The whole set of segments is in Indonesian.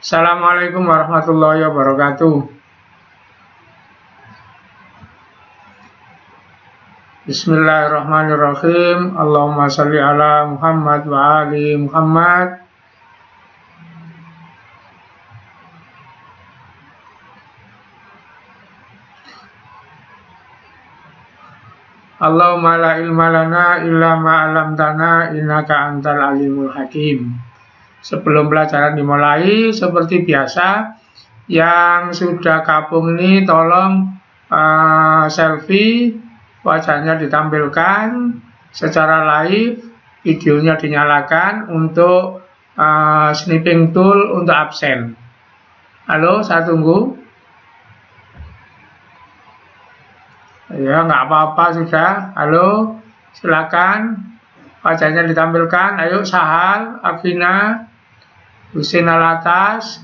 Assalamualaikum warahmatullahi wabarakatuh. Bismillahirrahmanirrahim. Allahumma sholli ala Muhammad wa ali Muhammad. Allahumma la ilma lana illa ma 'allamtana innaka antal alimul hakim. Sebelum pelajaran dimulai, seperti biasa, yang sudah gabung ini tolong selfie, wajahnya ditampilkan secara live, videonya dinyalakan untuk snipping tool untuk absen. Halo, saya tunggu. Ya, nggak apa-apa sudah. Halo, silakan. Wajahnya ditampilkan. Ayo, Sahal, Afina, Husin Alatas.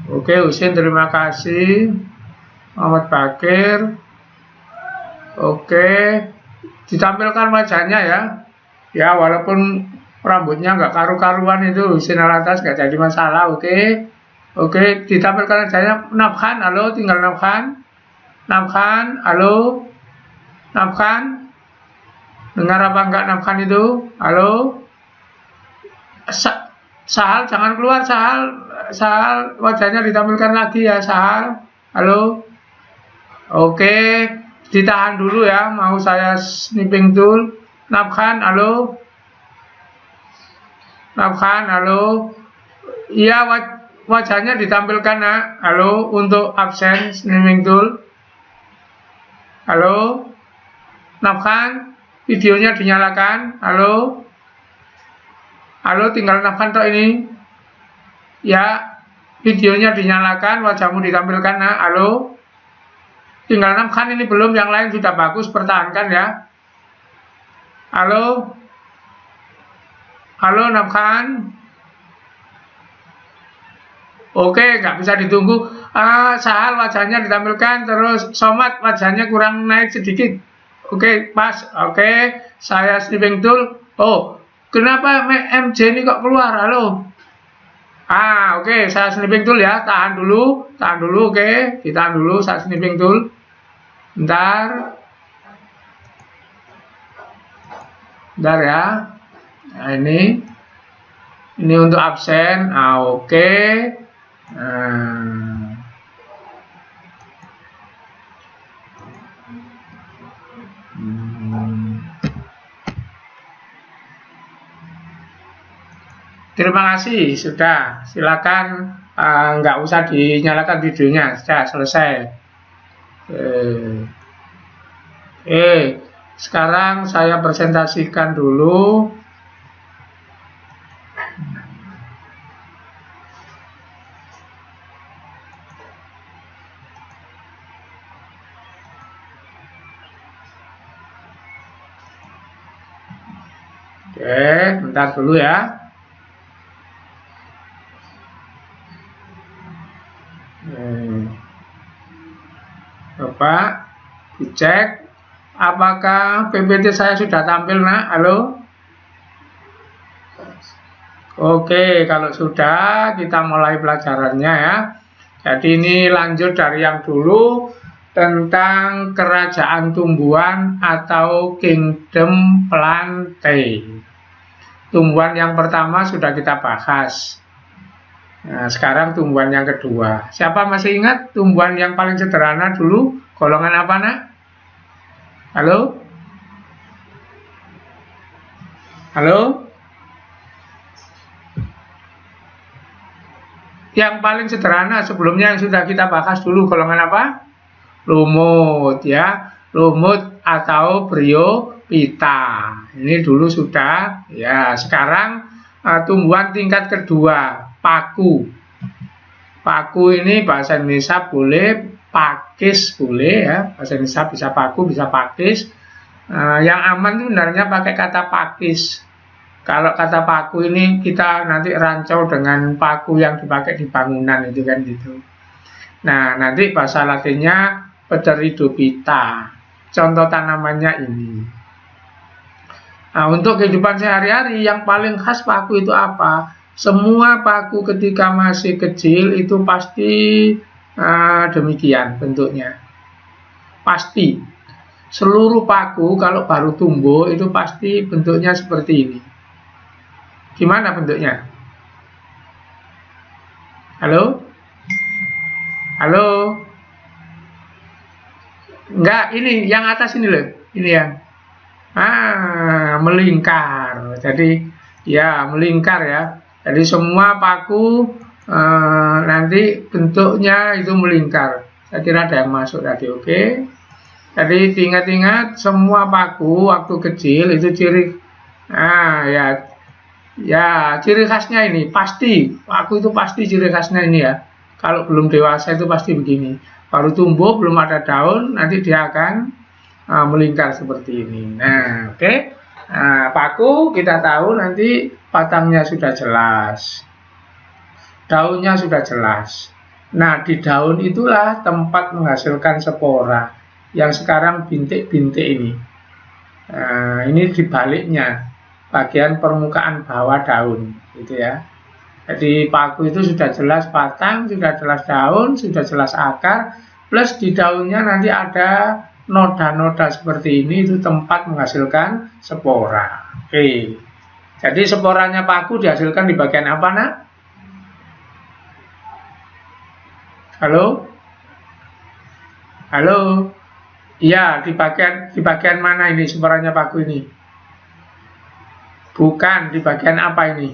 Oke, Husin, terima kasih. Muhammad Bakir. Oke, ditampilkan wajahnya ya. Ya, walaupun rambutnya nggak karu-karuan itu, Husin Alatas nggak jadi masalah. Oke, oke, ditampilkan wajahnya. Nafkan, halo, tinggal Nafkan. Nafkan, halo. Nafkan. Dengar apa enggak Nafkan itu? Halo. Sahal, jangan keluar Sahal. Sahal, wajahnya ditampilkan lagi ya Sahal. Halo. Oke, ditahan dulu ya. Mau saya snipping tool. Nafkan, halo. Nafkan, halo. Iya, wajahnya ditampilkan nak. Halo, untuk absen snipping tool. Halo. Nafkan. Videonya dinyalakan. Halo. Halo, tinggal Nafkan toh ini. Ya, videonya dinyalakan, wajahmu ditampilkan. Nah, halo. Tinggal Nafkan ini belum, yang lain sudah bagus, pertahankan ya. Halo. Halo Nafkan. Oke, nggak bisa ditunggu. Sahal wajahnya ditampilkan, terus Somad wajahnya kurang naik sedikit. Oke, pas. Oke, saya snipping tool. Oh, kenapa MJ ini kok keluar? Halo. Oke, saya snipping tool ya. Tahan dulu, oke. Ditahan dulu, saya snipping tool. Bentar ya. Nah, ini untuk absen. Oke. Terima kasih, sudah. Silakan, nggak usah dinyalakan videonya, sudah selesai. Sekarang saya presentasikan dulu. Oke, bentar dulu ya. Coba dicek apakah PPT saya sudah tampil nak. Halo. Oke, kalau sudah kita mulai pelajarannya ya. Jadi ini lanjut dari yang dulu tentang kerajaan tumbuhan atau kingdom plantae. Tumbuhan yang pertama sudah kita bahas. Nah, sekarang tumbuhan yang kedua. Siapa masih ingat tumbuhan yang paling sederhana dulu? Golongan apa, nak? Halo? Halo? Yang paling sederhana sebelumnya yang sudah kita bahas dulu, golongan apa? Lumut ya. Lumut atau bryophyta. Ini dulu sudah. Ya, sekarang tumbuhan tingkat kedua. Paku. Paku ini bahasa Indonesia boleh, pakis boleh ya. Bahasa Indonesia bisa paku, bisa pakis. Yang aman itu sebenarnya pakai kata pakis. Kalau kata paku ini kita nanti rancau dengan paku yang dipakai di bangunan itu kan gitu. Nah, nanti bahasa Latinnya Pteridophyta. Contoh tanamannya ini. Nah, untuk kehidupan sehari-hari yang paling khas paku itu apa? Semua paku ketika masih kecil itu pasti demikian bentuknya. Pasti. Seluruh paku kalau baru tumbuh itu pasti bentuknya seperti ini. Gimana bentuknya? Halo? Halo? Enggak, ini yang atas ini loh. Ini yang melingkar. Jadi ya melingkar ya. Jadi semua paku nanti bentuknya itu melingkar. Saya kira ada yang masuk tadi, oke. Jadi ingat-ingat semua paku waktu kecil itu ciri ya ciri khasnya ini pasti paku itu pasti ciri khasnya ini ya. Kalau belum dewasa itu pasti begini. Baru tumbuh belum ada daun nanti dia akan melingkar seperti ini. Nah, oke. Nah, paku kita tahu nanti batangnya sudah jelas. Daunnya sudah jelas. Nah, di daun itulah tempat menghasilkan spora yang sekarang bintik-bintik ini. Nah, ini dibaliknya, bagian permukaan bawah daun, gitu ya. Jadi paku itu sudah jelas batang, sudah jelas daun, sudah jelas akar, plus di daunnya nanti ada noda-noda seperti ini, itu tempat menghasilkan spora. Oke. Jadi sporanya paku dihasilkan di bagian apa, nak? Halo? Halo? Iya, di bagian mana ini sporanya paku ini? Bukan, di bagian apa ini?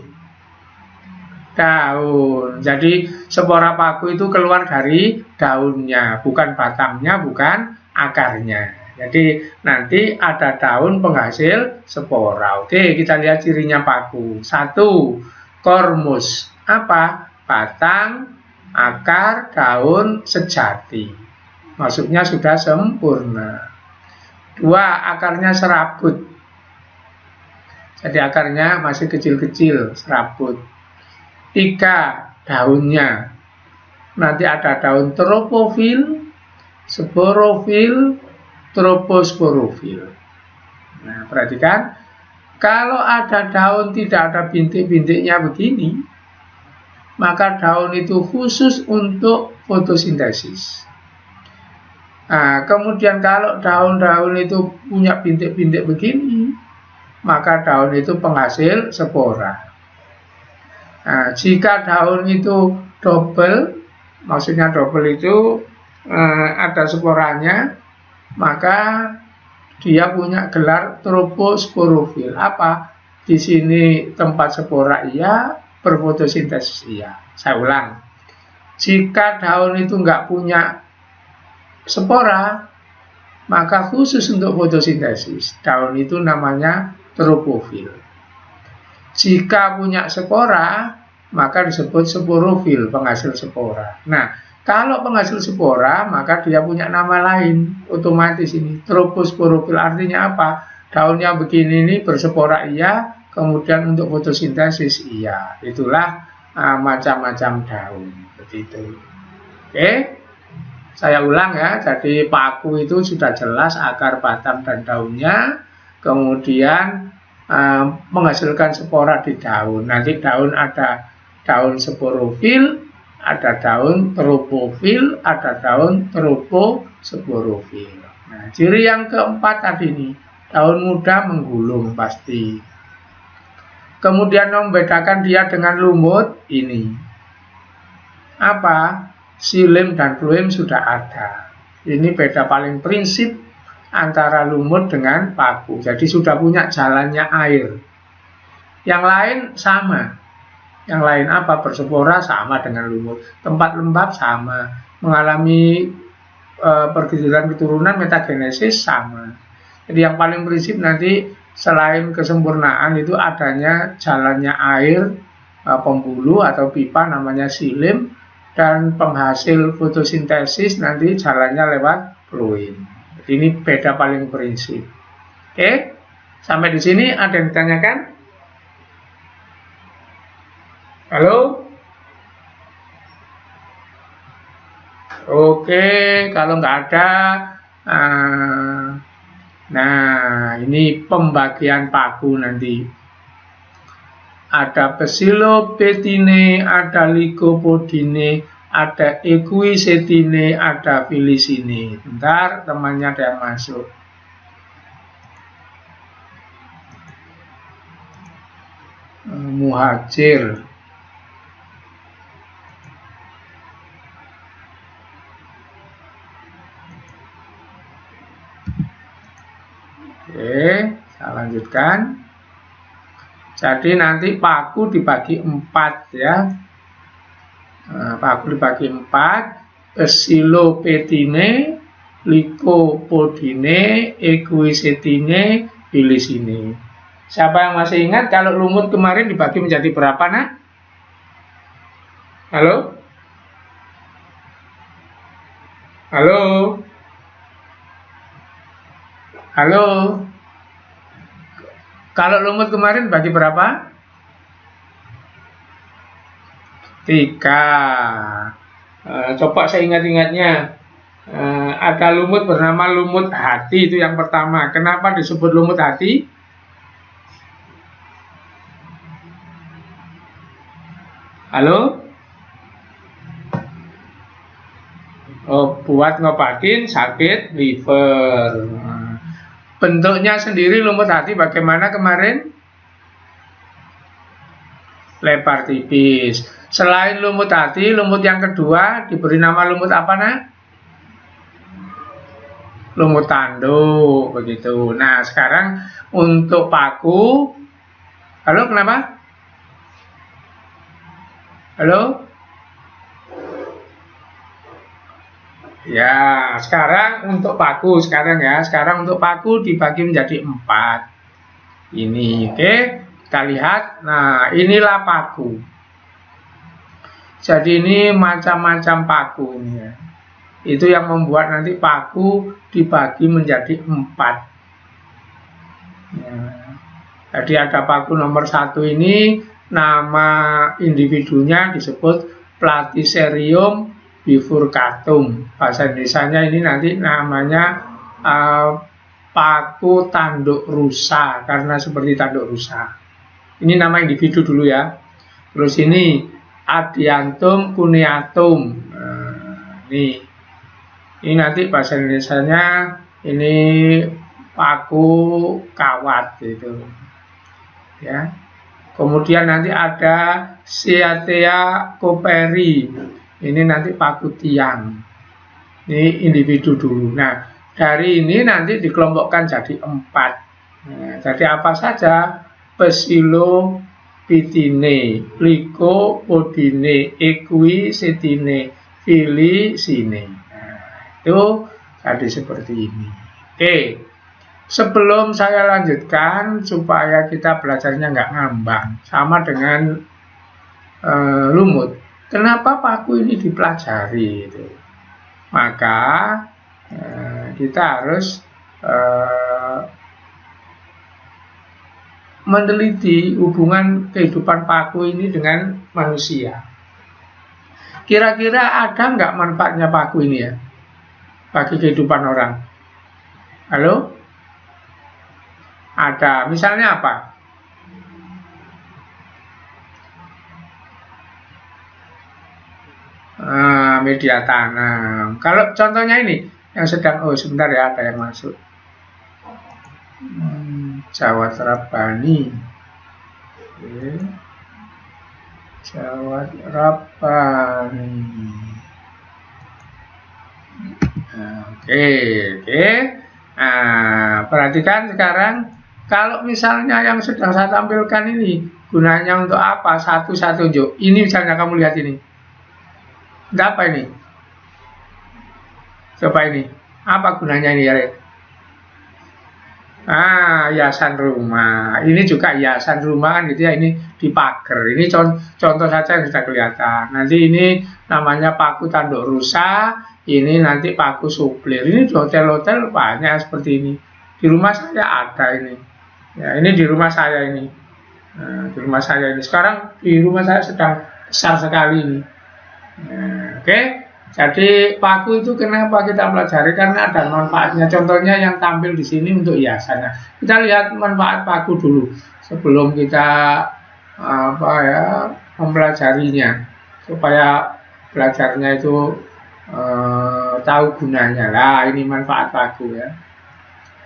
Daun. Jadi spora paku itu keluar dari daunnya, bukan batangnya, bukan akarnya. Jadi nanti ada daun penghasil spora. Oke, kita lihat cirinya paku. 1, kormus. Apa? Batang, akar, daun sejati. Maksudnya sudah sempurna. 2, akarnya serabut. Jadi akarnya masih kecil-kecil, serabut. 3, daunnya. Nanti ada daun tropofil, sporofil, troposporofil. Nah, perhatikan. Kalau ada daun tidak ada bintik-bintiknya begini, maka daun itu khusus untuk fotosintesis. Nah, kemudian kalau daun-daun itu punya bintik-bintik begini, maka daun itu penghasil spora. Nah, jika daun itu double, maksudnya double itu ada sporanya, maka dia punya gelar troposporofil. Apa? Di sini tempat spora iya, berfotosintesis iya. Saya ulang. Jika daun itu nggak punya spora, maka khusus untuk fotosintesis. Daun itu namanya tropofil. Jika punya spora, maka disebut sporofil, penghasil spora. Nah, kalau penghasil spora, maka dia punya nama lain, otomatis ini, troposporofil. Artinya apa? Daunnya begini ini berspora iya, kemudian untuk fotosintesis iya. Itulah macam-macam daun, begitu. Oke? Saya ulang ya, jadi paku itu sudah jelas akar, batang, dan daunnya, kemudian menghasilkan spora di daun. Nanti daun ada daun sporofil, ada daun tropofil, ada daun troposporofil. Nah, ciri yang keempat tadi ini, daun muda menggulung pasti. Kemudian membedakan dia dengan lumut ini. Apa? Silim dan fluim sudah ada. Ini beda paling prinsip antara lumut dengan paku. Jadi sudah punya jalannya air. Yang lain sama. Yang lain apa? Berspora sama dengan lumut. Tempat lembab sama. Mengalami pergeseran keturunan metagenesis sama. Jadi yang paling prinsip nanti selain kesempurnaan itu adanya jalannya air, pembuluh atau pipa namanya silim, dan penghasil fotosintesis nanti jalannya lewat fluid. Ini beda paling prinsip. Oke, sampai di sini ada yang ditanyakan? Halo? Oke, kalau nggak ada, nah ini pembagian paku nanti. ada Psilopetine, ada Lycopodine, ada Equisetine, ada Filicine. Bentar, temannya ada yang masuk. Muhajir. Oke, saya lanjutkan. Jadi nanti paku dibagi 4 ya. Paku dibagi 4, Psilopetine, Lycopodine, Equisetine, Filicine. Siapa yang masih ingat kalau lumut kemarin dibagi menjadi berapa, nak? Halo? Halo? Halo? Kalau lumut kemarin bagi berapa? 3. Coba saya ingat-ingatnya. Ada lumut bernama lumut hati, itu yang pertama. Kenapa disebut lumut hati? Halo? Oh, buat ngobatin sakit liver. Bentuknya sendiri lumut hati bagaimana kemarin? Lebar tipis. Selain lumut hati, lumut yang kedua diberi nama lumut apa, nak? Lumut tanduk, begitu. Nah, sekarang untuk paku. Halo, kenapa? Halo? Ya, sekarang untuk paku Sekarang untuk paku dibagi menjadi 4. Ini, oke. Kita lihat. Nah, inilah paku. Jadi ini macam-macam paku ini ya. Itu yang membuat nanti paku dibagi menjadi 4. Ya. Jadi ada paku nomor 1 ini, nama individunya disebut Platycerium bifurcatum. Bahasa Indonesianya ini nanti namanya paku tanduk rusa, karena seperti tanduk rusa. Ini nama individu dulu ya. Terus ini Adiantum cuneatum. Ini nanti bahasa Indonesianya ini paku kawat gitu. Ya. Kemudian nanti ada Cyathea cooperi. Ini nanti paku tiang. Ini individu dulu. Nah, dari ini nanti dikelompokkan jadi 4. Nah, jadi apa saja? Psilopetine, Lycopodine, Equisetine, Filicine. Nah, itu jadi seperti ini. Oke. Sebelum saya lanjutkan, supaya kita belajarnya nggak ngambang, sama dengan lumut. Kenapa paku ini dipelajari? Itu? Maka kita harus meneliti hubungan kehidupan paku ini dengan manusia. Kira-kira ada nggak manfaatnya paku ini ya bagi kehidupan orang? Halo? Ada. Misalnya apa? Media tanam. Kalau contohnya ini yang sedang, sebentar ya, ada yang masuk. Jawat Rabbani. Jawat Rabbani. Oke. Nah, perhatikan sekarang. Kalau misalnya yang sedang saya tampilkan ini gunanya untuk apa? Satu tunjuk. Ini misalnya kamu lihat ini. Untuk apa ini? Coba ini. Apa gunanya ini ya? Hiasan rumah. Ini juga hiasan rumah kan gitu ya. Ini di pagar. Ini contoh saja yang sudah kelihatan. Nanti ini namanya paku tanduk rusa. Ini nanti paku suplir. Ini di hotel-hotel banyak seperti ini. Di rumah saya ada ini. Ya, ini di rumah saya ini. Nah, di rumah saya ini. Sekarang di rumah saya sedang besar sekali ini. Nah, oke. Jadi paku itu kenapa kita pelajari? Karena ada manfaatnya. Contohnya yang tampil di sini untuk hiasan. Nah, kita lihat manfaat paku dulu sebelum kita apa ya, mempelajarinya supaya belajarnya itu tahu gunanya. Lah ini manfaat paku ya.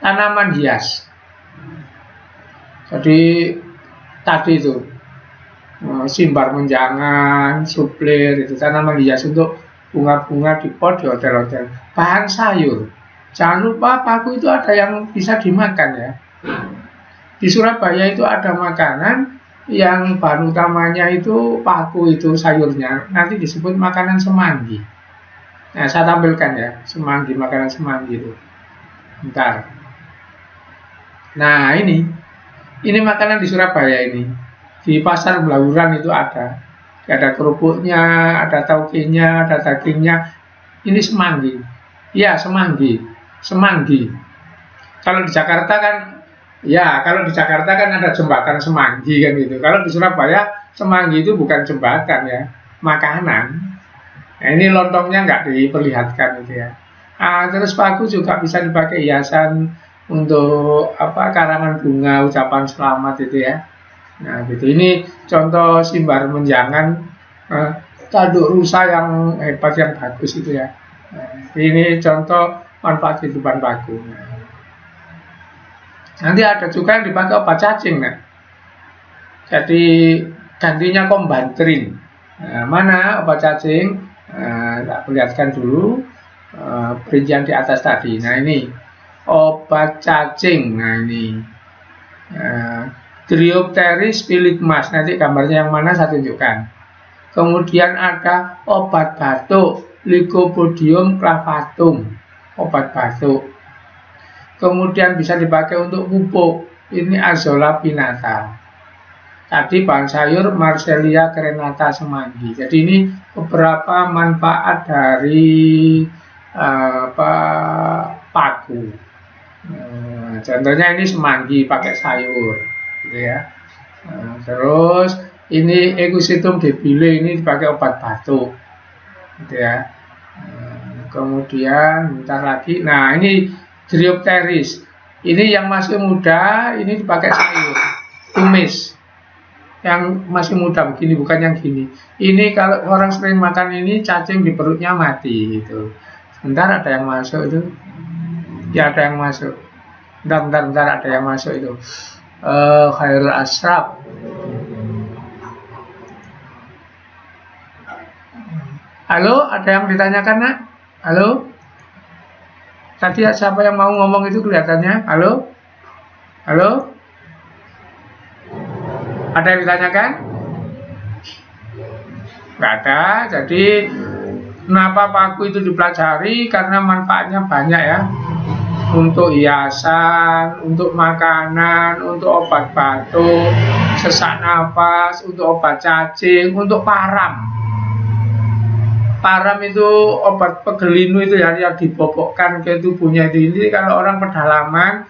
Tanaman hias. Jadi tadi itu simbar menjangan, suplir itu tanaman hias untuk bunga-bunga di pot di hotel-hotel. Bahan sayur. Jangan lupa paku itu ada yang bisa dimakan ya. Di Surabaya itu ada makanan yang bahan utamanya itu paku itu sayurnya. Nanti disebut makanan semanggi. Nah, saya tampilkan ya, semanggi, makanan semanggi itu. Bentar. Nah, ini makanan di Surabaya ini. Di pasar Blauran itu ada. Ada kerupuknya, ada tauge-nya, ada dagingnya. Ini semanggi. Ya, semanggi. Semanggi. Kalau di Jakarta kan, ya kalau di Jakarta kan ada jembatan semanggi kan gitu. Kalau di Surabaya semanggi itu bukan jembatan ya, makanan. Nah, ini lontongnya nggak diperlihatkan gitu ya. Terus paku juga bisa dipakai hiasan untuk apa, karangan bunga, ucapan selamat itu ya. Nah gitu, ini contoh simbar menjangan tanduk rusa yang hebat, yang bagus itu ya. Nah, ini contoh manfaat kehidupan paku. Nanti ada juga yang dipakai obat cacing. Nah. Jadi gantinya kombantrin. Nah, mana obat cacing? Tak perlihatkan dulu perincian di atas tadi. Nah ini obat cacing. Nah ini Dryopteris filigmas. Nanti gambarnya yang mana saya tunjukkan. Kemudian ada obat batuk, Lycopodium clavatum, obat batuk. Kemudian bisa dipakai untuk pupuk. Ini Azolla pinnata. Tadi bahan sayur Marsellia crenata semanggi. Jadi ini beberapa manfaat dari paku. Contohnya ini semanggi pakai sayur, gitu ya. Terus ini Equisetum debile, ini dipakai obat batuk, gitu ya. Kemudian bentar lagi, nah ini Dryopteris, ini yang masih muda, ini dipakai sayur, tumis. Yang masih muda begini, bukan yang gini. Ini kalau orang sering makan ini, cacing di perutnya mati gitu. Sebentar ada yang masuk itu. Ya ada yang masuk. Bentar ada yang masuk itu. Khairul Ashraf. Halo, ada yang ditanyakan nak? Halo? Tadi siapa yang mau ngomong itu kelihatannya? Halo? Halo? Ada yang ditanyakan? Nggak ada. Jadi kenapa paku itu dipelajari? Karena manfaatnya banyak ya. Untuk hiasan, untuk makanan, untuk obat batuk, sesak nafas, untuk obat cacing, untuk param. Param itu obat pegelinu itu ya, yang dibobokkan ke tubuhnya itu. Ini kalau orang pedalaman,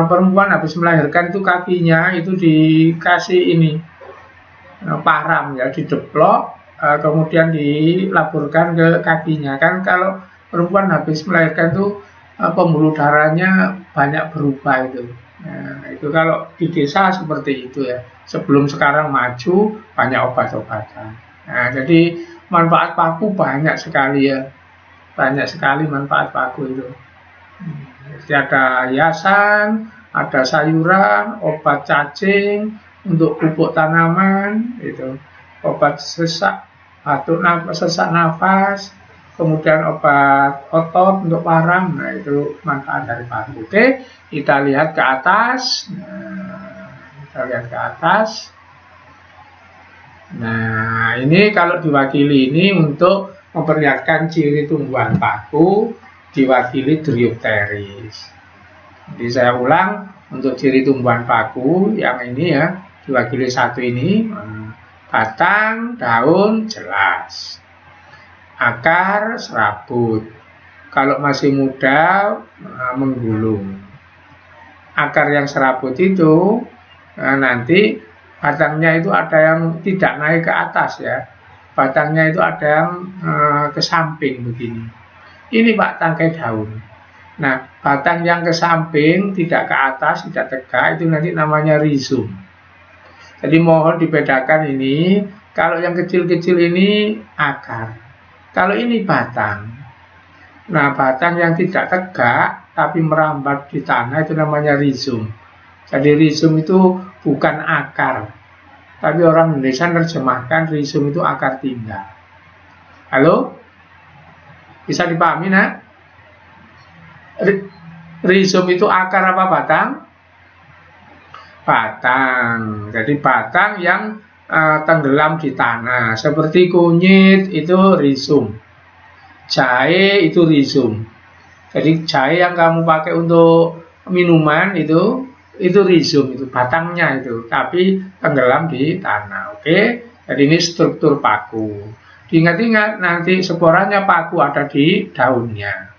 perempuan habis melahirkan itu kakinya itu dikasih ini param ya, dideplok, kemudian dilaburkan ke kakinya. Kan kalau perempuan habis melahirkan itu pembuluh darahnya banyak berubah itu. Nah, itu kalau di desa seperti itu ya. Sebelum sekarang maju banyak obat-obatan. Nah, jadi manfaat paku banyak sekali ya. Banyak sekali manfaat paku itu. Jadi ada hiasan, ada sayuran, obat cacing, untuk pupuk tanaman, itu obat sesak, batuk nafas, sesak nafas, kemudian obat otot untuk param. Nah itu manfaat dari paku. Oke, kita lihat ke atas. Nah ini kalau diwakili ini untuk memperlihatkan ciri tumbuhan paku, diwakili Dryopteris. Jadi saya ulang, untuk ciri tumbuhan paku yang ini ya, diwakili satu ini, batang, daun jelas, akar serabut, kalau masih muda menggulung. Akar yang serabut itu nanti batangnya itu ada yang tidak naik ke atas ya, batangnya itu ada yang ke samping begini. Ini Pak tangkai daun. Nah, batang yang ke samping, tidak ke atas, tidak tegak, itu nanti namanya rizom. Jadi mohon dibedakan ini, kalau yang kecil-kecil ini akar, kalau ini batang. Nah, batang yang tidak tegak tapi merambat di tanah itu namanya rizom. Jadi rizom itu bukan akar, tapi orang Indonesia menerjemahkan rizom itu akar tinggal. Halo? Bisa dipahami, nak? Rizom itu akar apa batang? Batang. Jadi batang yang tenggelam di tanah. Seperti kunyit itu rizom. Jahe itu rizom. Jadi jahe yang kamu pakai untuk minuman itu rizom, itu batangnya itu, tapi tenggelam di tanah. Oke? Jadi ini struktur paku. Diingat-ingat nanti sporanya paku ada di daunnya.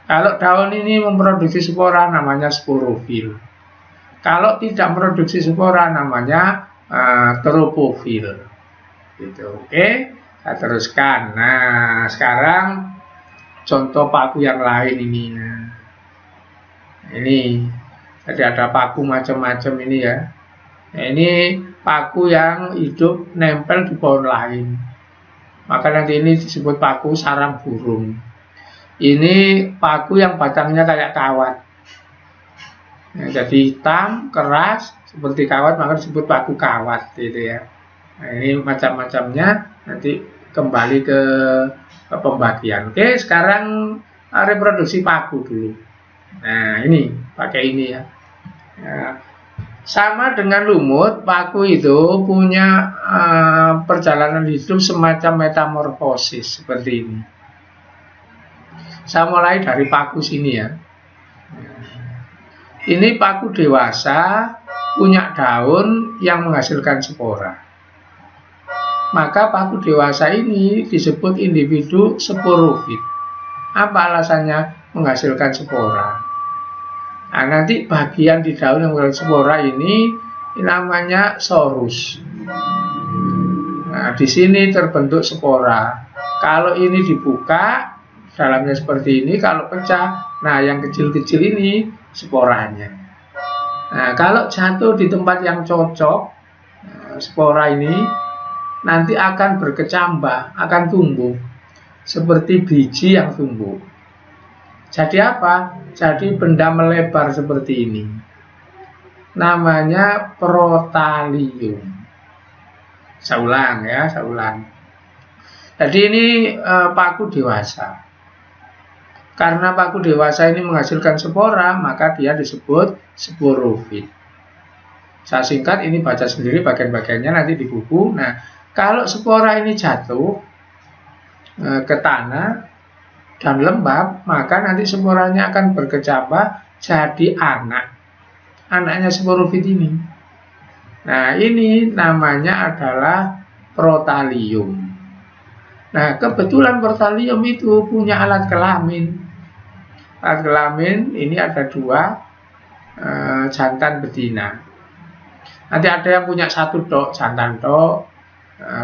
Kalau daun ini memproduksi spora namanya sporofil. Kalau tidak memproduksi spora namanya tropofil. Gitu. Oke, kita teruskan. Nah, sekarang contoh paku yang lain ini. Nah, ini jadi ada paku macam-macam ini ya. Nah, ini paku yang hidup nempel di pohon lain. Maka nanti ini disebut paku sarang burung. Ini paku yang batangnya kayak kawat. Nah, jadi hitam, keras, seperti kawat, maka disebut paku kawat gitu ya. Nah, ini macam-macamnya, nanti kembali ke pembagian. Oke, sekarang reproduksi paku dulu. Nah, ini, pakai ini ya. Nah, sama dengan lumut, paku itu punya perjalanan hidup semacam metamorfosis seperti ini. Saya mulai dari paku sini ya. Ini paku dewasa punya daun yang menghasilkan spora. Maka paku dewasa ini disebut individu sporofit. Apa alasannya? Menghasilkan spora. Nah, nanti bagian di daun yang menghasilkan spora ini namanya sorus. Nah, di sini terbentuk spora. Kalau ini dibuka, dalamnya seperti ini, kalau pecah, nah yang kecil-kecil ini sporanya. Nah, kalau jatuh di tempat yang cocok, spora ini nanti akan berkecambah, akan tumbuh seperti biji yang tumbuh. Jadi apa? Jadi benda melebar seperti ini. Namanya protalium. Saya ulang ya, saya ulang. Jadi ini paku dewasa. Karena paku dewasa ini menghasilkan spora, maka dia disebut sporofit. Saya singkat, ini baca sendiri bagian-bagiannya nanti di buku. Nah, kalau spora ini jatuh ke tanah dan lembab, maka nanti sporanya akan berkecambah jadi anak. Anaknya sporofit ini. Nah, ini namanya adalah protalium. Nah, kebetulan protalium itu punya alat kelamin. Alat kelamin ini ada dua, jantan betina. Nanti ada yang punya satu tok, jantan tok,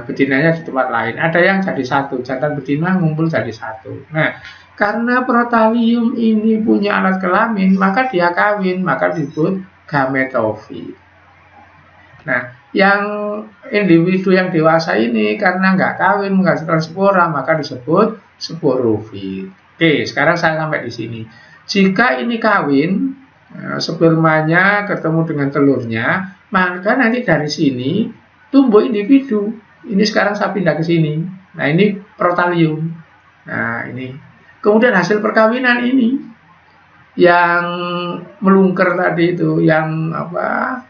betinanya di tempat lain. Ada yang jadi satu, jantan betina ngumpul jadi satu. Nah, karena protalium ini punya alat kelamin, maka dia kawin, maka disebut gametofit. Nah, yang individu yang dewasa ini karena nggak kawin menghasilkan spora, maka disebut sporofit. Oke, sekarang saya sampai di sini. Jika ini kawin, spermanya ketemu dengan telurnya, maka nanti dari sini tumbuh individu. Ini sekarang saya pindah ke sini. Nah, ini protalium. Nah, ini. Kemudian hasil perkawinan ini yang melungker tadi itu, yang apa?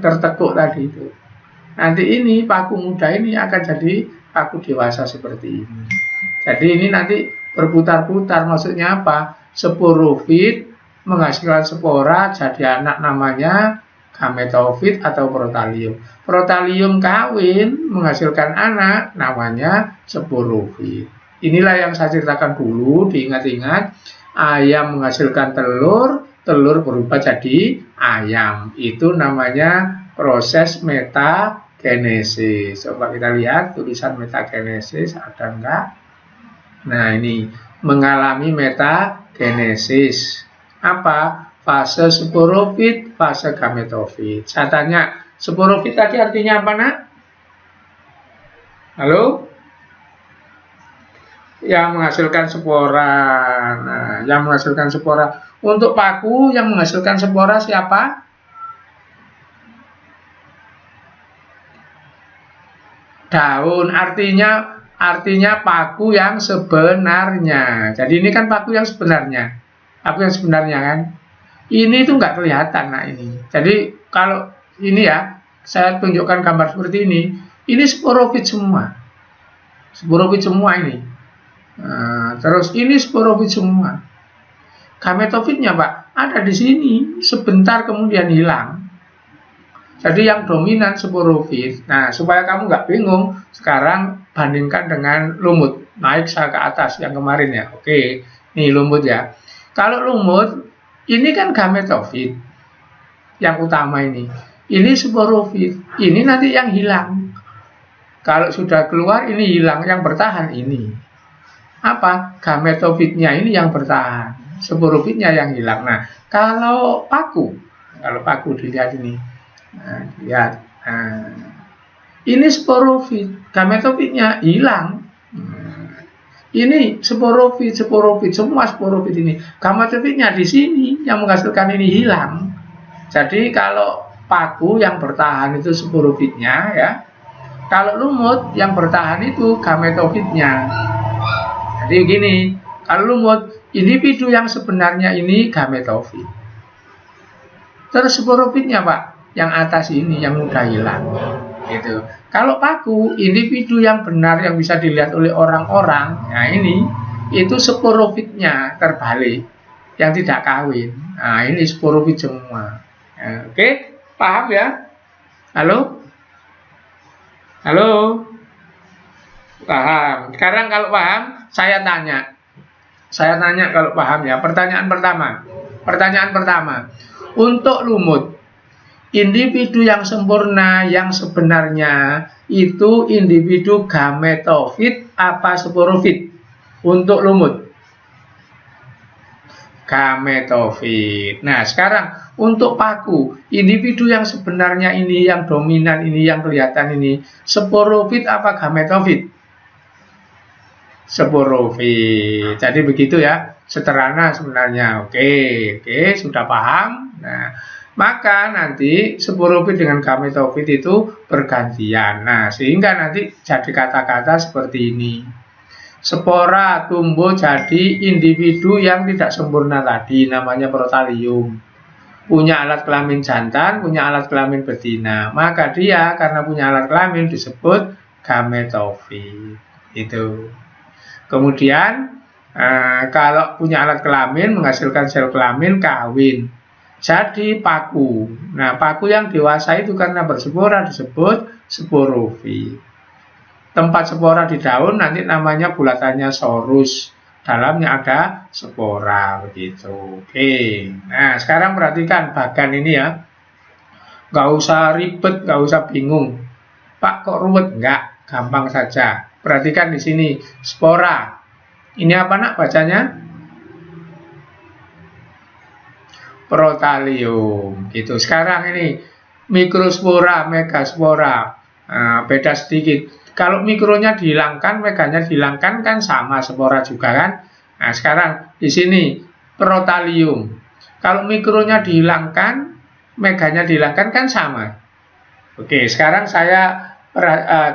Tertekuk tadi itu. Nanti ini paku muda ini akan jadi paku dewasa seperti ini. Jadi ini nanti berputar-putar, maksudnya apa? Sporofit menghasilkan spora jadi anak, namanya gametofit atau protalium. Protalium kawin menghasilkan anak, namanya sporofit. Inilah yang saya ceritakan dulu, diingat-ingat. Ayam menghasilkan telur, telur berubah jadi ayam. Itu namanya proses metagenesis. Coba kita lihat tulisan metagenesis ada enggak? Nah, ini mengalami metagenesis. Apa? Fase sporofit fase gametofit. Saya tanya, sporofit tadi artinya apa, nak? Halo? Yang menghasilkan spora. Nah, yang menghasilkan spora. Untuk paku yang menghasilkan spora siapa? Daun, artinya paku yang sebenarnya. Jadi ini kan paku yang sebenarnya. Paku yang sebenarnya kan. Ini itu nggak kelihatan, nah ini. Jadi kalau ini ya, saya tunjukkan gambar seperti ini. Ini sporofit semua. Sporofit semua ini. Nah, terus ini sporofit semua. Gametofitnya, Pak, ada di sini. Sebentar kemudian hilang. Jadi yang dominan sporofit. Nah, supaya kamu nggak bingung, sekarang bandingkan dengan lumut. Naik saya ke atas yang kemarin ya. Oke, nih lumut ya. Kalau lumut, ini kan gametofit. Yang utama ini. Ini sporofit. Ini nanti yang hilang. Kalau sudah keluar, ini hilang. Yang bertahan ini. Apa? Gametofitnya ini yang bertahan. Sporofitnya yang hilang. Nah, kalau paku dilihat ini. Nah, lihat. Nah, ini sporofit, gametofitnya hilang. Ini sporofit, semua sporofit ini. Gametofitnya di sini yang menghasilkan ini hilang. Jadi kalau paku yang bertahan itu sporofitnya ya. Kalau lumut yang bertahan itu gametofitnya. Jadi gini, kalau lumut individu yang sebenarnya ini gametofit. Terus sporofitnya, Pak, yang atas ini yang mudah hilang. Gitu. Kalau paku, individu yang benar yang bisa dilihat oleh orang-orang, nah ini itu sporofitnya terbalik, yang tidak kawin. Nah ini sporofit semua. Nah, oke, paham ya? Halo? Halo? Paham. Sekarang kalau paham, saya tanya kalau paham ya. Pertanyaan pertama. Untuk lumut, individu yang sempurna yang sebenarnya itu individu gametofit apa sporofit? Untuk lumut, gametofit. Nah, sekarang untuk paku, individu yang sebenarnya ini yang dominan ini yang kelihatan ini sporofit apa gametofit? Sporofit. Jadi begitu ya, sederhana sebenarnya. Oke, sudah paham. Nah, maka nanti sporofit dengan gametofit itu bergantian. Nah, sehingga nanti jadi kata-kata seperti ini. Spora tumbuh jadi individu yang tidak sempurna tadi, namanya protalium. Punya alat kelamin jantan, punya alat kelamin betina. Maka dia karena punya alat kelamin disebut gametofit. Itu. Kemudian kalau punya alat kelamin menghasilkan sel kelamin kawin. Jadi paku. Nah, paku yang dewasa itu karena berspora disebut sporofit. Tempat spora di daun nanti namanya bulatannya sorus. Dalamnya ada spora begitu. Oke. Nah, sekarang perhatikan bagan ini ya. Nggak usah ribet, nggak usah bingung. Pak kok ruwet? Enggak, gampang saja. Perhatikan di sini, spora. Ini apa, nak, bacanya? Protalium. Gitu. Sekarang ini mikrospora, megaspora. Nah, beda sedikit. Kalau mikronya dihilangkan, meganya dihilangkan kan sama spora juga kan. Nah, sekarang di sini protalium. Kalau mikronya dihilangkan, meganya dihilangkan kan sama. Oke, sekarang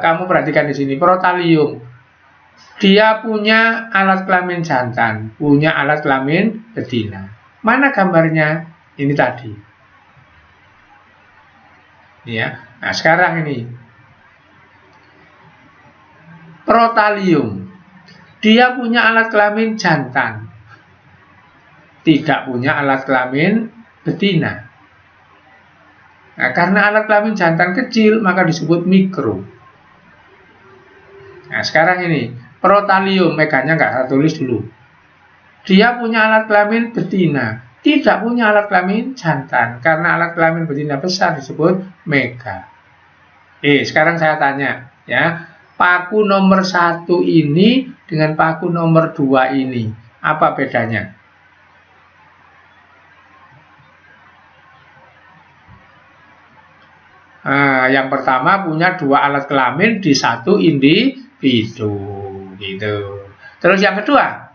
kamu perhatikan di sini protalium. Dia punya alat kelamin jantan, punya alat kelamin betina. Mana gambarnya? Ini tadi. Ya. Nah, sekarang ini protalium. Dia punya alat kelamin jantan. Tidak punya alat kelamin betina. Nah, karena alat kelamin jantan kecil, maka disebut mikro. Nah, sekarang ini, protalium, meganya nggak saya tulis dulu. Dia punya alat kelamin betina, tidak punya alat kelamin jantan. Karena alat kelamin betina besar disebut mega. Sekarang saya tanya, ya, paku nomor 1 ini dengan paku nomor 2 ini, apa bedanya? Yang pertama punya 2 alat kelamin di satu individu, gitu. Terus yang kedua,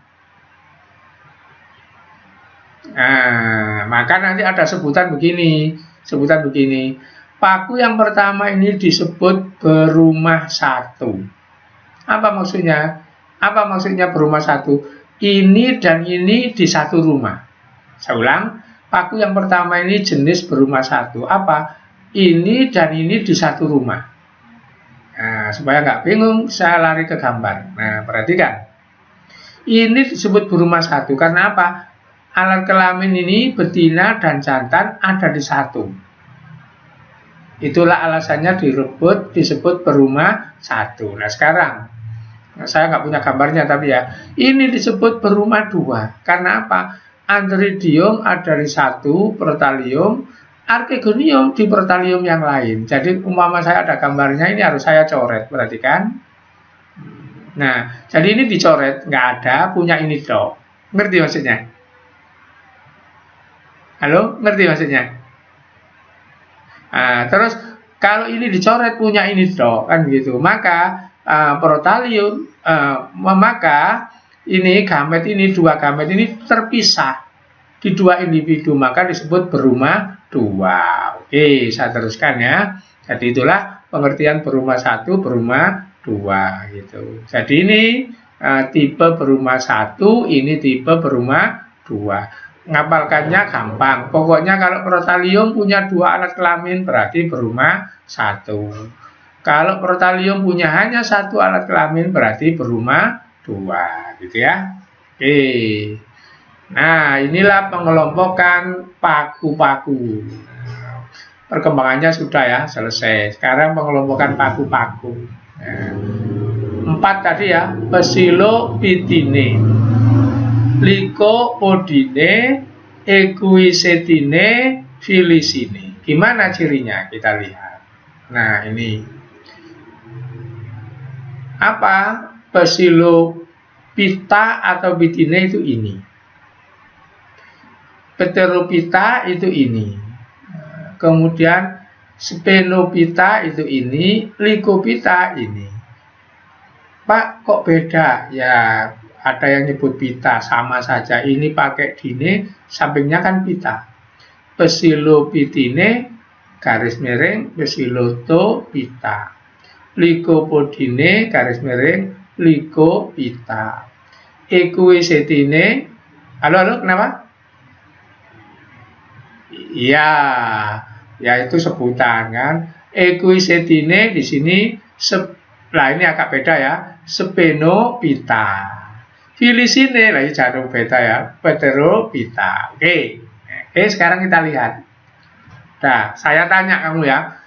maka nanti ada sebutan begini. Paku yang pertama ini disebut berumah satu. Apa maksudnya? Apa maksudnya berumah satu? Ini dan ini di satu rumah. Saya ulang, paku yang pertama ini jenis berumah satu. Apa? Ini dan ini di satu rumah. Supaya nggak bingung, saya lari ke gambar. Perhatikan. Ini disebut berumah satu. Karena apa? Alat kelamin ini betina dan jantan ada di satu. Itulah alasannya disebut berumah satu. Nah sekarang, saya nggak punya gambarnya tapi ya, ini disebut berumah dua. Karena apa? Antheridium ada di satu protalium, Archegonium di protalium yang lain. Jadi umpama saya ada gambarnya, ini harus saya coret, perhatikan. Nah, jadi ini dicoret, nggak ada, punya ini dok. Ngerti maksudnya? Halo, ngerti maksudnya? Terus kalau ini dicoret punya ini dok, kan gitu. Maka protalium, maka ini gamet ini, 2 gamet ini terpisah di 2 individu, maka disebut berumah dua. Oke, saya teruskan ya. Jadi itulah pengertian berumah satu, berumah dua gitu. Jadi ini tipe berumah satu, ini tipe berumah dua. Ngapalkannya gampang. Pokoknya kalau protalium punya 2 alat kelamin berarti berumah satu. Kalau protalium punya hanya 1 alat kelamin berarti berumah dua, gitu ya. Oke. Nah, inilah pengelompokan paku-paku. Perkembangannya sudah ya, selesai. Sekarang pengelompokan paku-paku. 4 tadi ya, Psilopithine, Lycopodine, Equisetine, Felicine. Gimana cirinya? Kita lihat. Nah, ini. Apa? Psilophyta atau Pithine itu ini. Pterophyta itu ini. Kemudian Sphenophyta itu ini, Lycophyta ini. Pak, kok beda? Ya, ada yang nyebut pita, sama saja. Ini pakai dine, sampingnya kan pita. Psilopithine, garis miring, Psilotophyta. Lycopodine, garis miring, Lycophyta. Equisetine, halo, kenapa? Iya, ya itu sebutan kan. Equisetine di sini, ini agak beda ya, Sphenophyta. Felicine lagi jarum beta ya, Pterophyta. Oke, sekarang kita lihat. Nah, saya tanya kamu ya.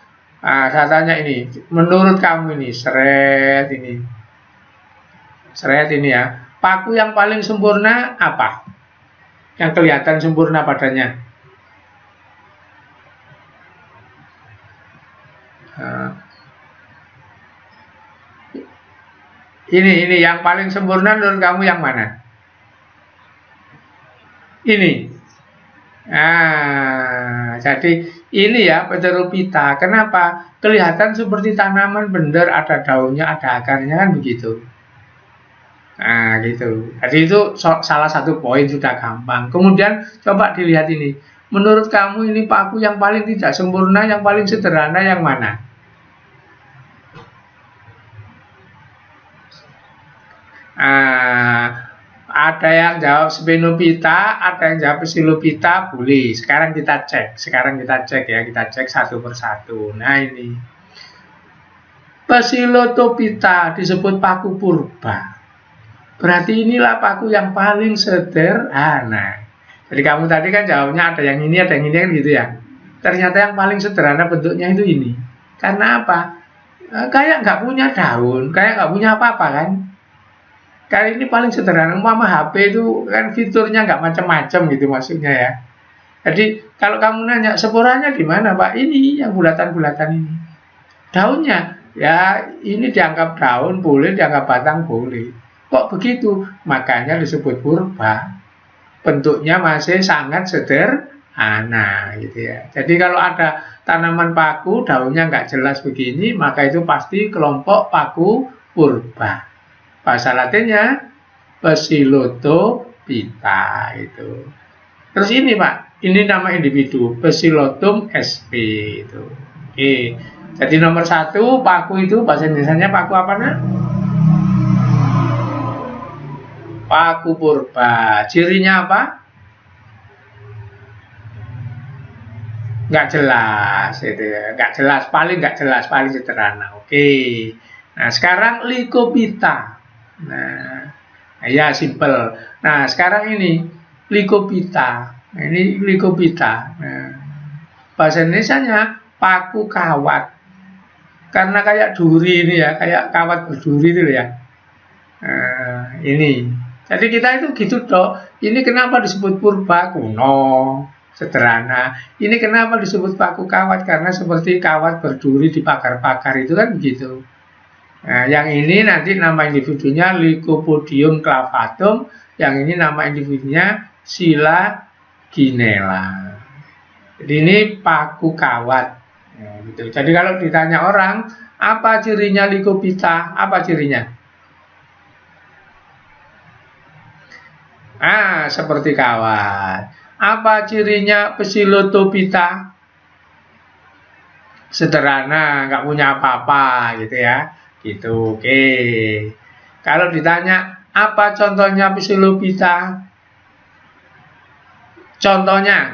Saya tanya ini, menurut kamu ini, seret ini ya, paku yang paling sempurna apa? Yang kelihatan sempurna padanya. Ini yang paling sempurna menurut kamu yang mana? Ini. Jadi ini ya Pterophyta. Kenapa? Kelihatan seperti tanaman bener, ada daunnya, ada akarnya kan begitu. Gitu. Jadi itu salah satu poin, sudah gampang. Kemudian coba dilihat ini. Menurut kamu ini paku yang paling tidak sempurna, yang paling sederhana yang mana? Ada yang jawab Sphenophyta, ada yang jawab Psilophyta, boleh. Sekarang kita cek ya, kita cek satu persatu. Nah ini, Psilotophyta disebut paku purba. Berarti inilah paku yang paling sederhana. Jadi kamu tadi kan jawabnya ada yang ini, ada yang ini kan gitu ya. Ternyata yang paling sederhana bentuknya itu ini. Karena apa? Kayak nggak punya daun, kayak nggak punya apa-apa kan. Kali ini paling sederhana, umpama HP itu kan fiturnya nggak macam-macam gitu maksudnya ya. Jadi kalau kamu nanya sporanya di mana Pak? Ini yang bulatan-bulatan ini. Daunnya ya ini dianggap daun boleh, dianggap batang boleh. Kok begitu? Makanya disebut purba. Bentuknya masih sangat sederhana. Nah, gitu ya. Jadi kalau ada tanaman paku, daunnya nggak jelas begini, maka itu pasti kelompok paku purba. Bahasa Latinnya Psilotopita itu. Terus ini Pak, ini nama individu Psilotum sp itu. Oke. Jadi nomor 1 paku itu bahasa Indonesianya paku apa nak? Paku purba. Cirinya apa? Nggak jelas, itu ya. Nggak jelas, paling sederhana. Oke. Nah, sekarang Lycophyta. Nah, ya simple. Nah, sekarang ini Lycophyta. Nah, ini Lycophyta. Nah, bahasa Indonesianya paku kawat. Karena kayak duri ini ya, kayak kawat berduri itu ya. Nah, ini. Jadi kita itu gitu toh. Ini kenapa disebut purba kuno, sederhana. Ini kenapa disebut paku kawat? Karena seperti kawat berduri di pagar-pagar itu kan begitu. Nah, yang ini nanti nama individunya Lycopodium clavatum, yang ini nama individunya Silaginella. Jadi ini paku kawat. Nah, gitu. Jadi kalau ditanya orang, apa cirinya Lycophyta? Apa cirinya? Seperti kawat. Apa cirinya Psilotopita? Sederhana, nggak punya apa-apa gitu ya. Gitu, oke. Kalau ditanya apa contohnya Psilopita? Contohnya,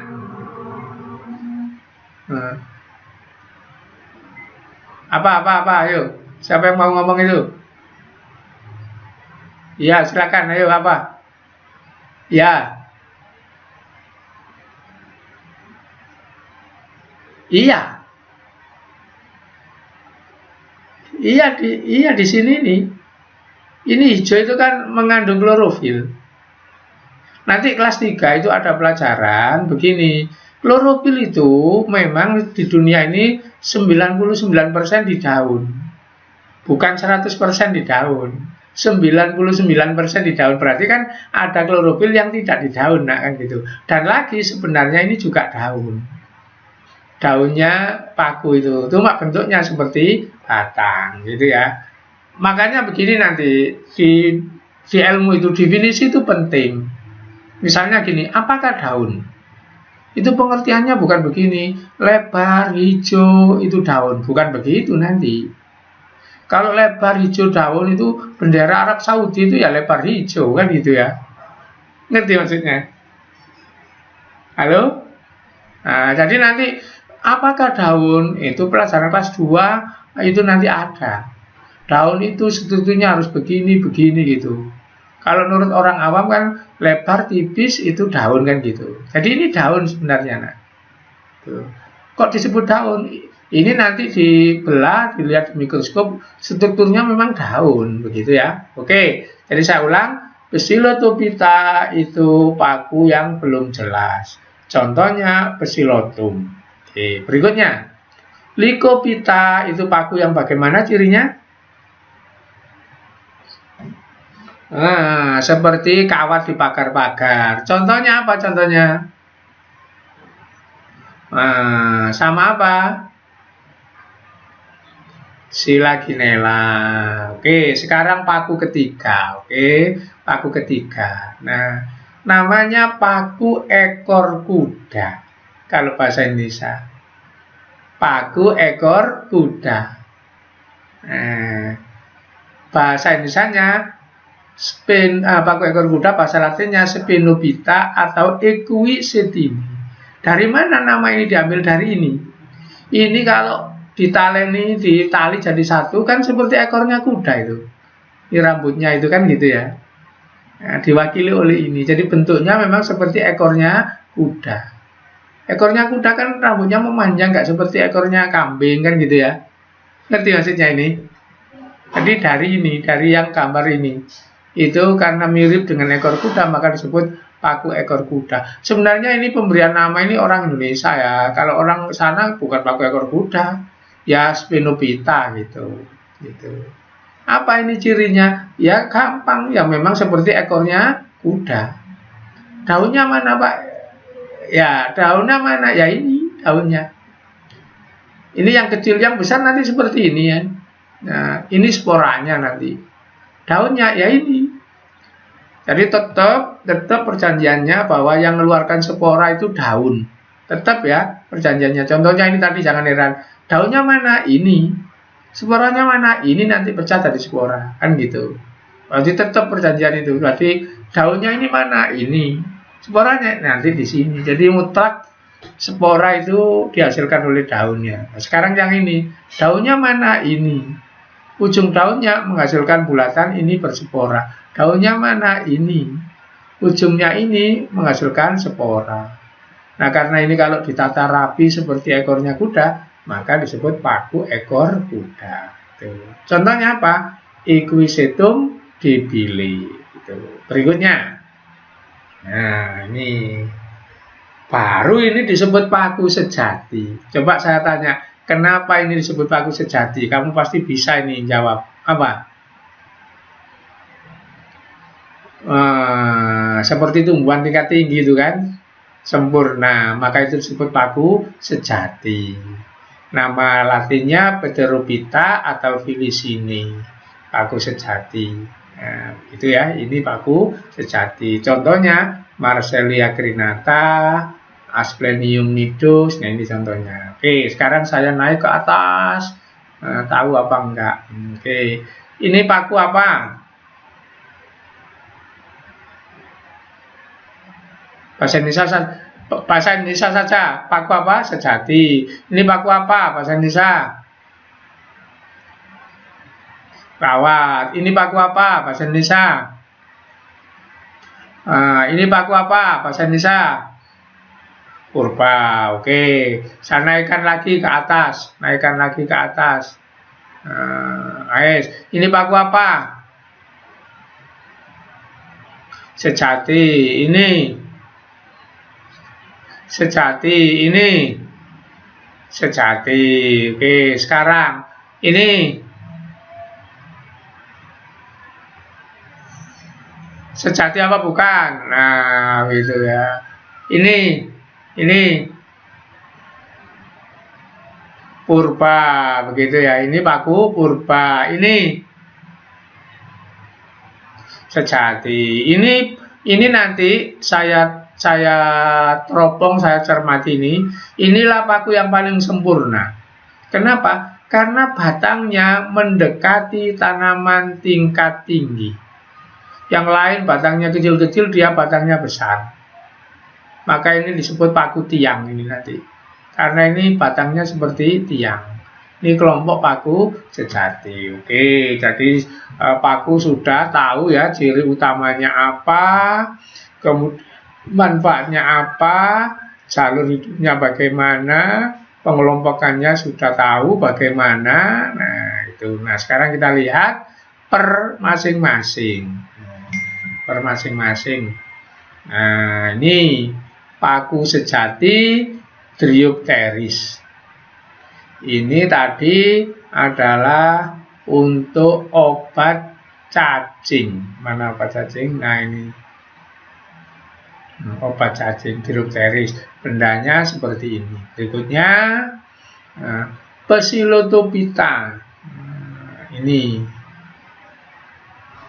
apa? Ayo, siapa yang mau ngomong itu? Ya, silakan. Ayo, apa? Ya, iya, iya di sini nih. Ini hijau itu kan mengandung klorofil. Nanti kelas 3 itu ada pelajaran begini. Klorofil itu memang di dunia ini 99% di daun. Bukan 100% di daun. 99% di daun. Berarti kan ada klorofil yang tidak di daun, nah kan gitu. Dan lagi sebenarnya ini juga daun. Daunnya paku itu. Cuma bentuknya seperti batang gitu ya. Makanya begini nanti di ilmu itu definisi itu penting. Misalnya gini, apakah daun? Itu pengertiannya bukan begini, lebar hijau itu daun, bukan begitu nanti. Kalau lebar hijau daun itu bendera Arab Saudi itu ya lebar hijau kan gitu ya. Ngerti maksudnya? Halo? Nah, jadi nanti apakah daun itu pelajaran kelas 2 itu nanti ada. Daun itu sebetulnya harus begini gitu. Kalau menurut orang awam kan lebar tipis itu daun kan gitu. Jadi ini daun sebenarnya nak. Tuh. Kok disebut daun? Ini nanti dibelah, dilihat di mikroskop, strukturnya memang daun begitu ya. Oke, jadi saya ulang, Psilotopita itu paku yang belum jelas. Contohnya Psilotum. Oke, berikutnya Lycophyta itu paku yang bagaimana cirinya? Seperti kawat di pagar-pagar. Contohnya apa contohnya? Sama apa? Silaginella. Oke, sekarang paku ketiga. Oke, paku ketiga. Nah, namanya paku ekor kuda. Kalau bahasa Indonesia, paku ekor kuda. Bahasa Indonesianya paku ekor kuda, bahasa Latinnya Spinophyta atau Equisetini. Dari mana nama ini diambil dari ini? Ini kalau ditali jadi satu kan seperti ekornya kuda itu. Ini rambutnya itu kan gitu ya. Nah, diwakili oleh ini. Jadi bentuknya memang seperti ekornya kuda. Ekornya kuda kan rambutnya memanjang, nggak seperti ekornya kambing kan gitu ya. Ngerti maksudnya ini? Jadi dari yang gambar ini. Itu karena mirip dengan ekor kuda maka disebut paku ekor kuda. Sebenarnya ini pemberian nama ini orang Indonesia ya. Kalau orang sana bukan paku ekor kuda, ya Spinophyta gitu. Apa ini cirinya? Ya gampang, ya memang seperti ekornya kuda. Daunnya mana Pak? Ya, daunnya mana? Ya ini daunnya. Ini yang kecil, yang besar nanti seperti ini ya. Nah, ini sporanya nanti. Daunnya ya ini. Jadi tetap perjanjiannya bahwa yang mengeluarkan spora itu daun. Tetap ya perjanjiannya. Contohnya ini tadi, jangan heran. Daunnya mana? Ini. Sporanya mana? Ini nanti pecah dari spora. Kan gitu. Berarti tetap perjanjian itu. Berarti daunnya ini mana? Ini. Sporanya nanti di sini. Jadi mutlak spora itu dihasilkan oleh daunnya. Nah, sekarang yang ini. Daunnya mana? Ini. Ujung daunnya menghasilkan bulatan, ini berspora. Daunnya mana? Ini. Ujungnya ini menghasilkan spora. Nah, karena ini kalau ditata rapi seperti ekornya kuda, maka disebut paku ekor kuda. Tuh. Contohnya apa? Equisetum dibili. Gitu. Berikutnya. Nah, ini. Baru ini disebut paku sejati. Coba saya tanya, kenapa ini disebut paku sejati? Kamu pasti bisa ini jawab. Apa? Seperti tumbuhan tingkat tinggi itu kan, sempurna, maka itu disebut paku sejati. Nama latinnya Pterophyta atau Filicini, paku sejati. Nah, itu ya, ini paku sejati. Contohnya Marsellia crinata, Asplenium nidus. Nah, ini contohnya. Oke, sekarang saya naik ke atas. Tahu apa enggak? Oke, ini paku apa? Bahasa Indonesia saja. Paku apa? Sejati. Ini paku apa? Bahasa Indonesia. Rawat. Ini paku apa? Bahasa Indonesia. Ini paku apa? Bahasa Indonesia. Purba. Oke. Saya naikkan lagi ke atas. Naikkan lagi ke atas. Ini paku apa? Sejati. Ini sejati, ini sejati. Oke, sekarang ini sejati apa bukan? Nah, gitu ya. Ini purba, begitu ya. Ini paku purba. Ini sejati. Ini nanti saya teropong, saya cermati ini. Inilah paku yang paling sempurna. Kenapa? Karena batangnya mendekati tanaman tingkat tinggi. Yang lain batangnya kecil-kecil, dia batangnya besar. Maka ini disebut paku tiang ini nanti. Karena ini batangnya seperti tiang. Ini kelompok paku sejati. Oke, jadi paku sudah tahu ya ciri utamanya apa, kemudian manfaatnya apa, jalur hidupnya bagaimana, pengelompokannya sudah tahu bagaimana. Nah, itu. Nah, sekarang kita lihat per masing-masing. Per masing-masing. Nah, ini paku sejati Dryopteris. Ini tadi adalah untuk obat cacing. Mana obat cacing? Nah, ini obat cacing Dryopteris. Bendanya seperti ini. Berikutnya Psilotophyta. Ini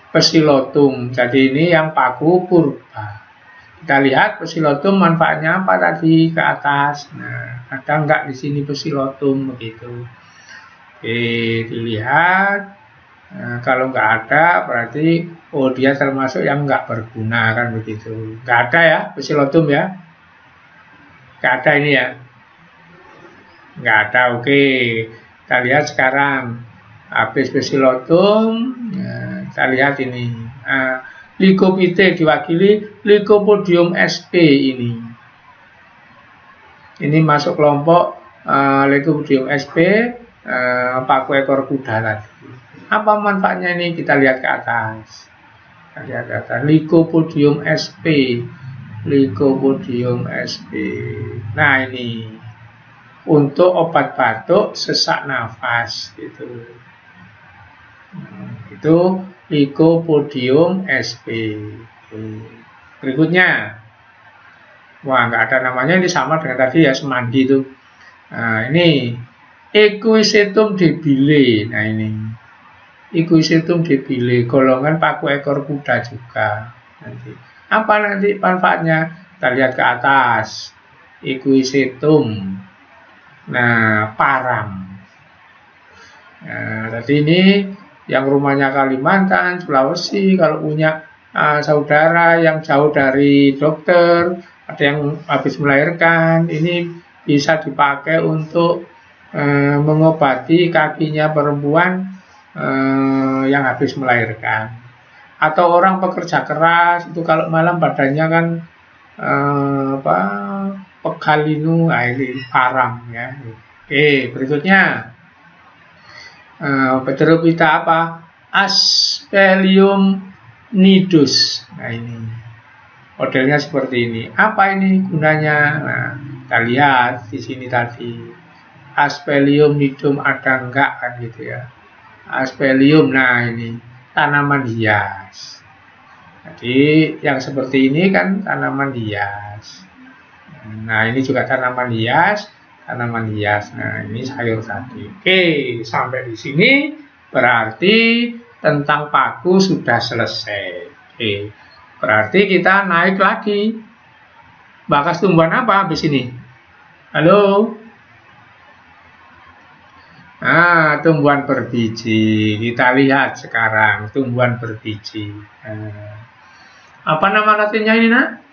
Psilotum. Jadi ini yang paku purba. Kita lihat Psilotum manfaatnya apa tadi ke atas. Nah, ada enggak di sini Psilotum begitu? Oke, dilihat. Nah, kalau enggak ada berarti dia termasuk yang enggak berguna kan begitu. Enggak ada ya Psilotum ya. Enggak ada ini ya. Enggak ada. Oke. Kita lihat sekarang. Habis Psilotum, nah, kita lihat ini. Lycophyte diwakili Lycopodium sp ini. Ini masuk kelompok Lycopodium sp, paku ekor kuda tadi. Apa manfaatnya ini? Kita lihat ke atas. Kita lihat ke atas. Lycopodium sp. Lycopodium sp. Nah, ini untuk obat batuk, sesak nafas gitu. Itu Lycopodium sp. Berikutnya Wah, nggak ada namanya, ini sama dengan tadi ya, semandi itu. Nah, ini Equisetum debile. Nah, ini Equisetum debile, golongan paku ekor kuda juga. Nanti apa nanti manfaatnya? Kita lihat ke atas. Equisetum. Nah, parang. Nah, tadi ini yang rumahnya Kalimantan, Sulawesi, kalau punya saudara yang jauh dari dokter, ada yang habis melahirkan, ini bisa dipakai untuk mengobati kakinya perempuan yang habis melahirkan. Atau orang pekerja keras itu kalau malam badannya kan pegalinu, ini parang ya. Oke, berikutnya Pterophyta apa? Aspelium nidus. Nah, ini modelnya seperti ini. Apa ini gunanya? Nah, kita lihat di sini tadi. Aspelium nidum ada enggak kan gitu ya. Aspelium, nah ini tanaman hias. Jadi yang seperti ini kan tanaman hias. Nah, ini juga tanaman hias. Tanaman hias. Nah, ini sayur tadi. Oke, sampai di sini berarti tentang paku sudah selesai. Oke, berarti kita naik lagi. Bakas tumbuhan apa habis ini? Halo? Nah, tumbuhan berbiji. Kita lihat sekarang tumbuhan berbiji. Apa nama latinnya ini, nak?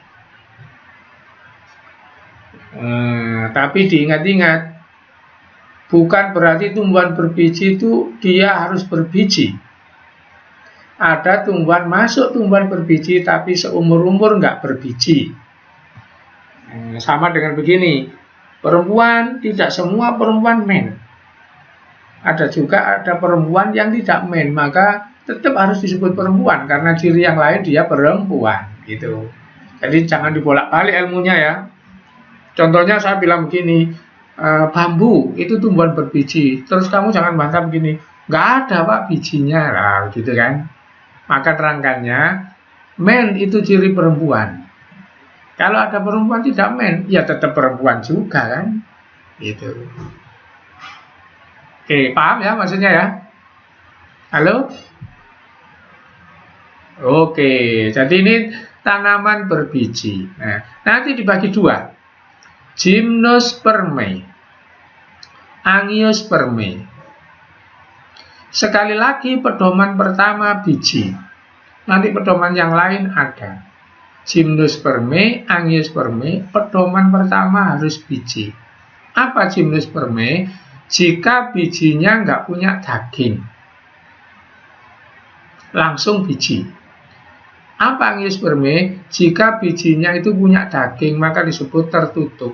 Tapi diingat-ingat, bukan berarti tumbuhan berbiji itu dia harus berbiji. Ada tumbuhan masuk tumbuhan berbiji tapi seumur-umur nggak berbiji. Sama dengan begini, perempuan tidak semua perempuan men. Ada juga ada perempuan yang tidak men, maka tetap harus disebut perempuan karena ciri yang lain dia perempuan gitu. Jadi jangan dibolak-balik ilmunya ya. Contohnya saya bilang begini, bambu itu tumbuhan berbiji, terus kamu jangan bantah begini, nggak ada pak bijinya lah, gitu kan. Maka terangkannya, men itu ciri perempuan. Kalau ada perempuan tidak men, ya tetap perempuan juga kan, gitu. Oke, paham ya maksudnya ya? Halo? Oke, jadi ini tanaman berbiji. Nah, nanti dibagi dua. Gymnospermae, Angiospermae. Sekali lagi pedoman pertama biji. Nanti pedoman yang lain ada. Gymnospermae, Angiospermae, pedoman pertama harus biji. Apa Gymnospermae? Jika bijinya nggak punya daging, langsung biji. Apa Angiospermae? Jika bijinya itu punya daging, maka disebut tertutup.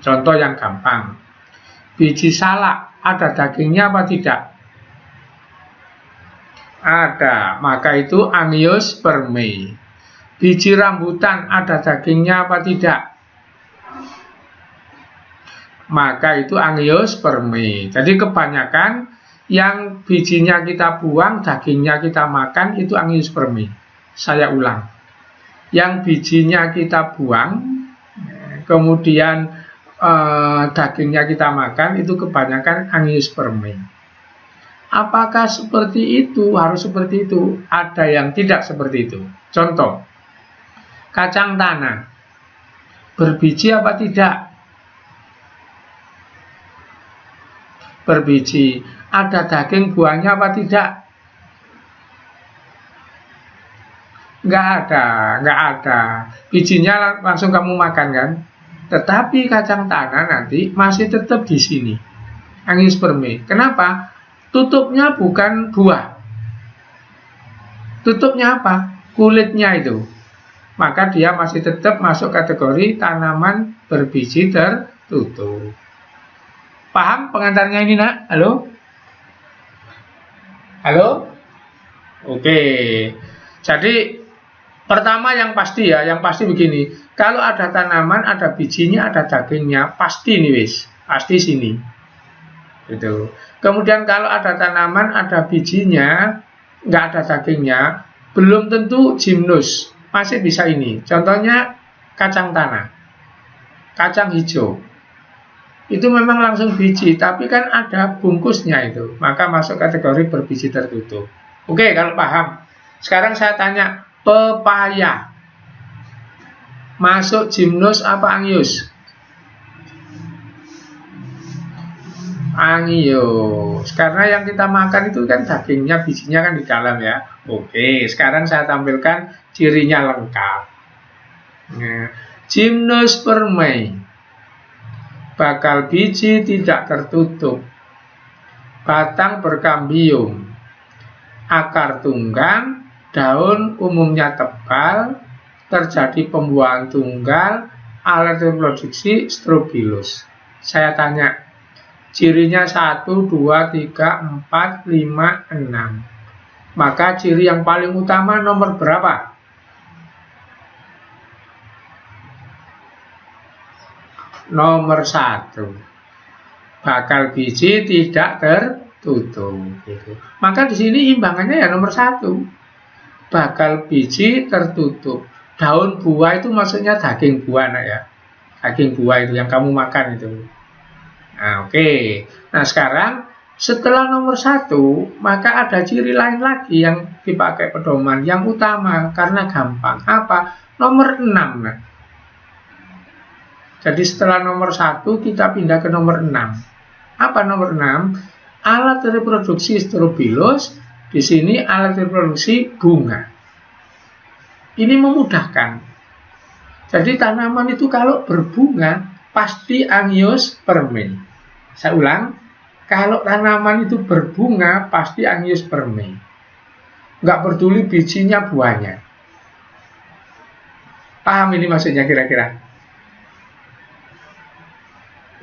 Contoh yang gampang, biji salak ada dagingnya apa tidak? Ada, maka itu Angiospermae. Biji rambutan ada dagingnya apa tidak? Maka itu Angiospermae. Jadi kebanyakan yang bijinya kita buang, dagingnya kita makan, itu Angiospermae. Saya ulang, yang bijinya kita buang, kemudian dagingnya kita makan, itu kebanyakan Angiospermae. Apakah seperti itu? Harus seperti itu? Ada yang tidak seperti itu. Contoh, kacang tanah berbiji apa tidak? Berbiji. Ada daging buahnya apa tidak? Nggak ada. Bijinya langsung kamu makan kan? Tetapi kacang tanah nanti masih tetap di sini. Angiospermae. Kenapa? Tutupnya bukan buah. Tutupnya apa? Kulitnya itu. Maka dia masih tetap masuk kategori tanaman berbiji tertutup. Paham pengantarnya ini, nak? Halo? Halo? Oke. Jadi pertama yang pasti ya, yang pasti begini. Kalau ada tanaman, ada bijinya, ada dagingnya, pasti nih wis, pasti sini. Gitu. Kemudian kalau ada tanaman, ada bijinya, nggak ada dagingnya, belum tentu gymnus, masih bisa ini. Contohnya kacang tanah, kacang hijau. Itu memang langsung biji, tapi kan ada bungkusnya itu, maka masuk kategori berbiji tertutup. Oke, kalau paham. Sekarang saya tanya, pepaya masuk gymnus apa angius? Angius, karena yang kita makan itu kan dagingnya, bijinya kan di dalam ya. Oke, sekarang saya tampilkan cirinya lengkap. Nah, gymnus spermae, bakal biji tidak tertutup, batang berkambium, akar tunggang, daun umumnya tebal, terjadi pembuahan tunggal, alat reproduksi strobilus. Saya tanya, cirinya 1, 2, 3, 4, 5, 6. Maka ciri yang paling utama nomor berapa? Nomor 1. Bakal biji tidak tertutup. Gitu. Maka di sini imbangannya ya nomor 1. Bakal biji tertutup. Daun buah itu maksudnya daging buah, nak ya. Daging buah itu yang kamu makan itu. Nah, oke. Nah, sekarang setelah nomor 1, maka ada ciri lain lagi yang dipakai pedoman yang utama karena gampang. Apa? Nomor 6. Nah. Jadi setelah nomor 1 kita pindah ke nomor 6. Apa nomor 6? Alat reproduksi strobilus. Di sini alat reproduksi bunga. Ini memudahkan. Jadi tanaman itu kalau berbunga pasti angiospermae. Saya ulang, kalau tanaman itu berbunga pasti angiospermae. Nggak peduli bijinya buahnya. Paham ini maksudnya kira-kira?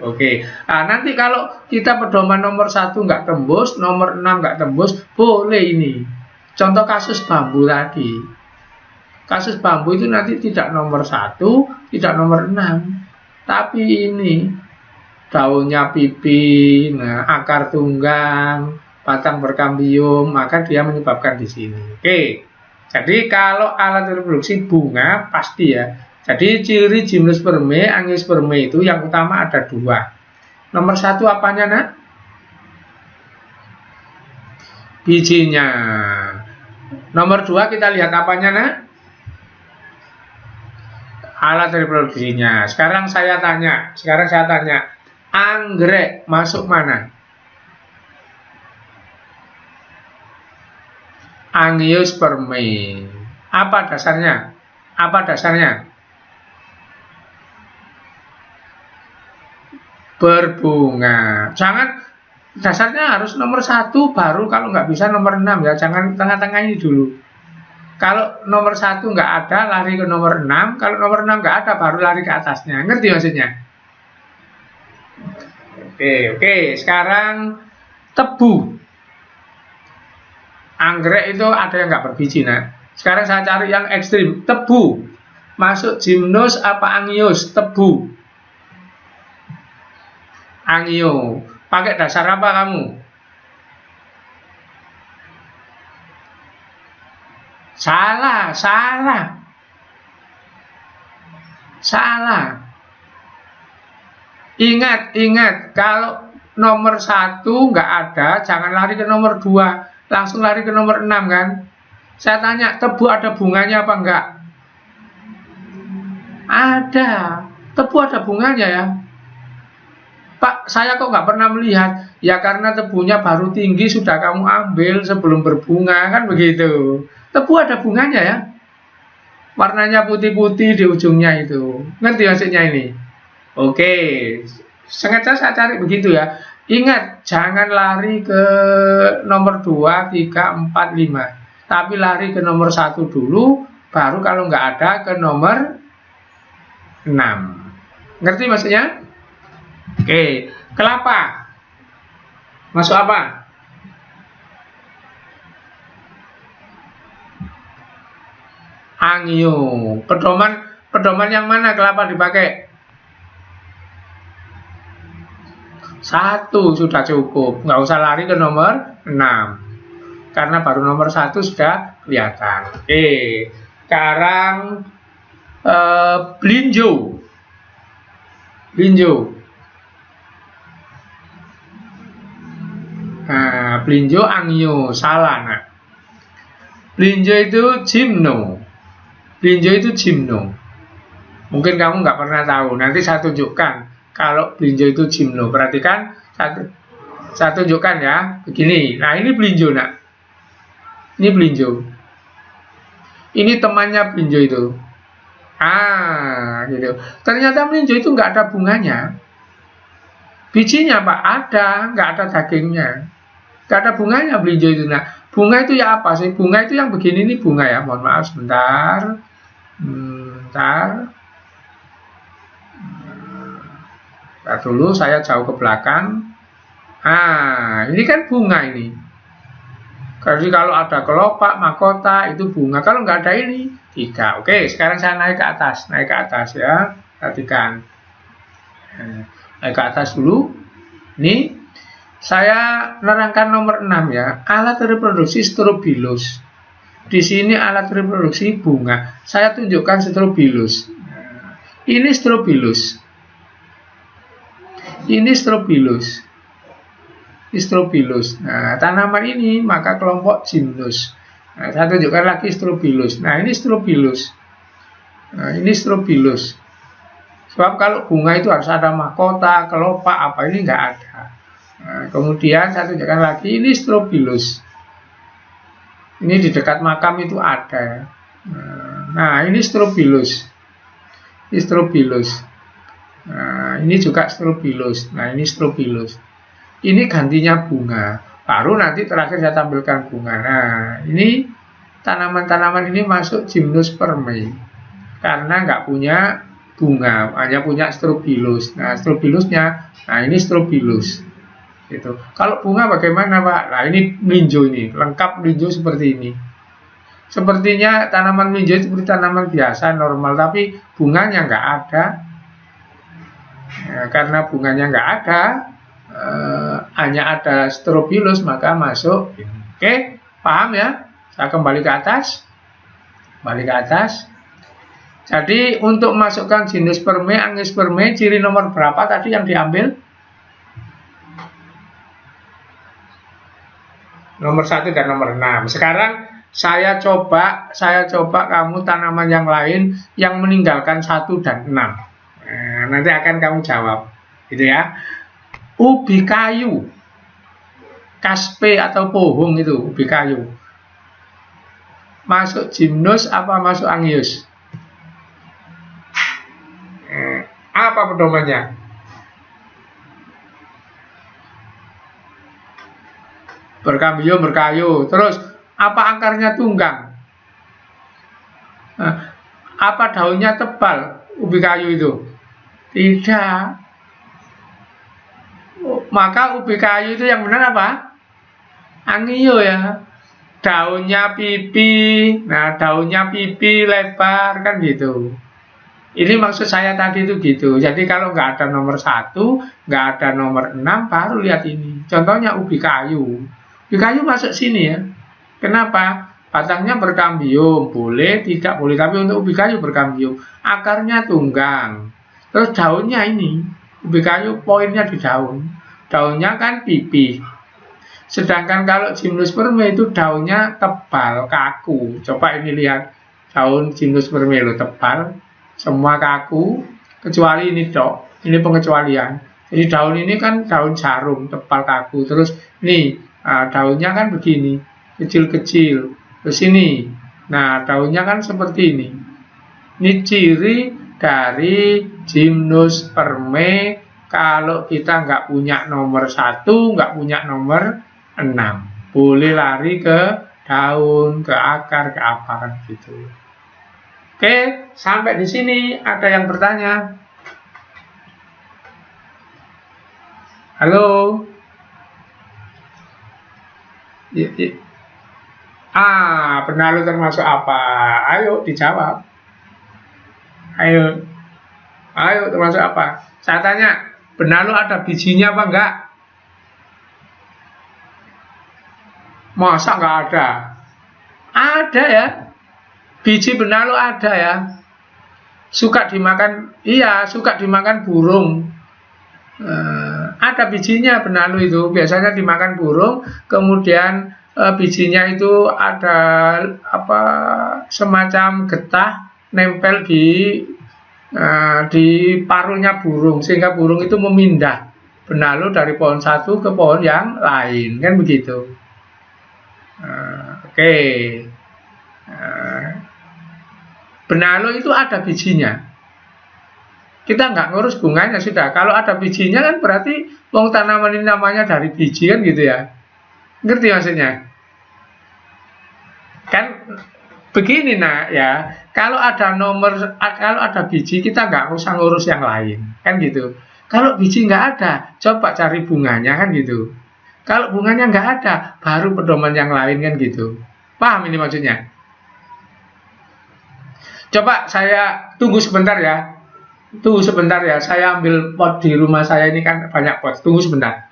Oke, nah, nanti kalau kita pedoman nomor 1 nggak tembus, nomor 6 nggak tembus, boleh ini. Contoh kasus bambu tadi. Kasus bambu itu nanti tidak nomor 1, tidak nomor 6. Tapi ini daunnya pipi, nah, akar tunggang, batang berkambium, maka dia menyebabkan di sini. Oke, jadi kalau alat reproduksi bunga pasti ya. Jadi ciri gymnospermae, angiospermae itu yang utama ada 2. Nomor 1 apanya, nak? Bijinya. Nomor 2 kita lihat apanya, nak? Alat reproduksinya. Sekarang saya tanya, anggrek masuk mana? Angiospermae. Apa dasarnya? Berbunga. Jangan dasarnya harus nomor 1 baru, kalau nggak bisa nomor 6 ya. Jangan tengah-tengah ini dulu. Kalau nomor 1 nggak ada, lari ke nomor 6. Kalau nomor 6 nggak ada, baru lari ke atasnya. Ngerti maksudnya? Oke. Sekarang tebu. Anggrek itu ada yang nggak berbiji, nah. Sekarang saya cari yang ekstrim. Tebu. Masuk gymnus apa angios? Tebu. Angio. Pakai dasar apa kamu? Salah. Ingat, kalau nomor 1 nggak ada, jangan lari ke nomor 2, langsung lari ke nomor 6 kan. Saya tanya, tebu ada bunganya apa enggak? Ada, tebu ada bunganya ya. Pak, saya kok nggak pernah melihat. Ya karena tebunya baru tinggi sudah kamu ambil sebelum berbunga, kan begitu. Tebu ada bunganya ya. Warnanya putih-putih di ujungnya itu. Ngerti maksudnya ini? Oke. Sengaja saya cari begitu ya. Ingat, jangan lari ke nomor 2, 3, 4, 5. Tapi lari ke nomor 1 dulu, baru kalau nggak ada ke nomor 6. Ngerti maksudnya? Oke. Kelapa. Masuk apa? Angio. Pedoman yang mana kelapa dipakai? 1 sudah cukup. Nggak usah lari ke nomor 6. Karena baru nomor 1 sudah kelihatan. Oke. Sekarang Blinjo. Blinjo. Nah, blinjo angio, salah. Nah, blinjo itu gimno. Blinjo itu gimno. Mungkin kamu nggak pernah tahu. Nanti saya tunjukkan kalau blinjo itu gimno. Perhatikan, saya tunjukkan ya. Begini. Nah, ini blinjo, nak. Ini blinjo. Ini temannya blinjo itu. Gitu. Ternyata blinjo itu nggak ada bunganya. Bijinya, Pak, ada, nggak ada dagingnya. Nggak ada bunganya blinjo itu. Nah, bunga itu ya apa sih? Bunga itu yang begini, ini bunga ya. Mohon maaf sebentar. Bentar dulu, saya jauh ke belakang. Ini kan bunga ini. Jadi kalau ada kelopak, mahkota, itu bunga. Kalau nggak ada ini, tidak. Oke, sekarang saya naik ke atas ya. Perhatikan. Naik ke atas dulu. Ini saya nerangkan nomor 6 ya. Alat reproduksi strobilus. Di sini alat reproduksi bunga. Saya tunjukkan strobilus. Ini strobilus. Ini strobilus. Strobilus. Nah, tanaman ini maka kelompok gymnus. Nah, saya tunjukkan lagi strobilus. Nah, ini strobilus. Nah, ini strobilus. Sebab kalau bunga itu harus ada mahkota, kelopak, apa ini nggak ada. Nah, kemudian saya tunjukkan lagi, ini strobilus. Ini di dekat makam itu ada. Nah, ini strobilus. Ini strobilus. Nah, ini juga strobilus. Nah, ini strobilus. Ini gantinya bunga. Baru nanti terakhir saya tampilkan bunga. Nah, ini tanaman-tanaman ini masuk gymnospermae. Karena nggak punya bunga, hanya punya strobilus. Nah, strobilusnya, nah ini strobilus. Gitu. Kalau bunga bagaimana, Pak? Nah, ini melinjo ini, lengkap melinjo seperti ini. Sepertinya tanaman melinjo itu seperti tanaman biasa, normal, tapi bunganya nggak ada. Ya, karena bunganya nggak ada, hanya ada strobilus, maka masuk. Oke, paham ya? Saya kembali ke atas. Kembali ke atas. Jadi untuk masukkan gymnospermae, angiospermae, ciri nomor berapa tadi yang diambil? Nomor 1 dan nomor 6. Sekarang saya coba kamu tanaman yang lain yang meninggalkan 1 dan 6. Nah, nanti akan kamu jawab. Gitu ya. Ubi kayu, kaspe atau pohung itu, ubi kayu. Masuk gymnos apa masuk angios? Apa pedomannya? Berkambium, berkayu. Terus apa akarnya tunggang? Apa daunnya tebal? Ubi kayu itu? Tidak. Maka ubi kayu itu yang benar apa? Angio ya. Daunnya pipi. Nah, daunnya pipi lebar kan gitu. Ini maksud saya tadi itu gitu. Jadi kalau nggak ada nomor 1, nggak ada nomor 6, baru lihat ini. Contohnya ubi kayu. Ubi kayu masuk sini ya. Kenapa? Batangnya berkambium, boleh, tidak boleh. Tapi untuk ubi kayu berkambium. Akarnya tunggang. Terus daunnya ini. Ubi kayu poinnya di daun. Daunnya kan pipi. Sedangkan kalau gymnospermae itu daunnya tebal, kaku. Coba ini lihat. Daun gymnospermae lo tebal. Semua kaku, kecuali ini dok, ini pengecualian. Jadi daun ini kan daun jarum, tebal kaku. Terus nih, daunnya kan begini, kecil-kecil. Terus ini, nah daunnya kan seperti ini. Ini ciri dari gymnospermae kalau kita nggak punya nomor 1, nggak punya nomor 6. Boleh lari ke daun, ke akar, ke apa kan gitu. Oke, sampai di sini ada yang bertanya? Halo? Benalu termasuk apa? Ayo dijawab. Ayo termasuk apa? Saya tanya, benalu ada bijinya apa enggak? Masa enggak ada? Ada ya. Biji benalu ada ya. suka dimakan, iya, suka dimakan burung. Ada bijinya benalu itu, biasanya dimakan burung, kemudian bijinya itu ada apa semacam getah nempel di paruhnya burung, sehingga burung itu memindah benalu dari pohon satu ke pohon yang lain, kan begitu. Oke. Benalu itu ada bijinya. Kita nggak ngurus bunganya sudah. Kalau ada bijinya kan berarti wong tanaman ini namanya dari biji kan gitu ya. Ngerti maksudnya? Kan begini nak ya. Kalau ada biji kita nggak usah ngurus yang lain kan gitu. Kalau biji nggak ada, coba cari bunganya kan gitu. Kalau bunganya nggak ada, baru pedoman yang lain kan gitu. Paham ini maksudnya? Coba saya tunggu sebentar ya. Tunggu sebentar ya. Saya ambil pot di rumah saya ini kan banyak pot. Tunggu sebentar.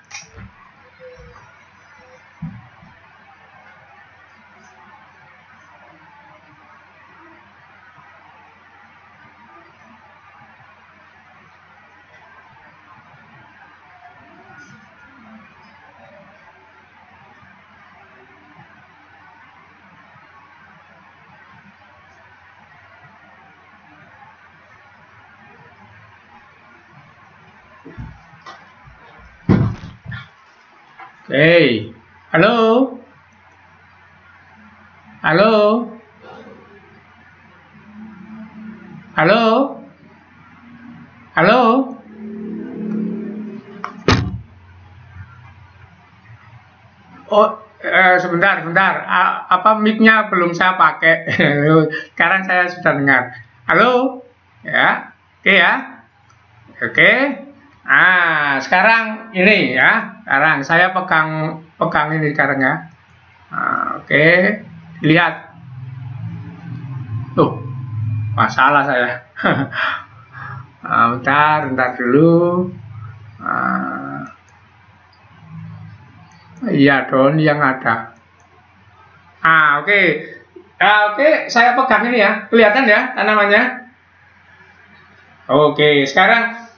Hey, halo, halo, halo, halo. Oh, sebentar. Apa mic-nya belum saya pakai? Sekarang saya sudah dengar. Halo, ya, oke ya, oke. Sekarang ini ya, sekarang saya pegang ini sekarang ya. Oke, lihat. Tuh, masalah saya. Bentar dulu. Iya, Don yang ada. Oke. Oke, saya pegang ini ya. Kelihatan ya tanamannya? Oke, sekarang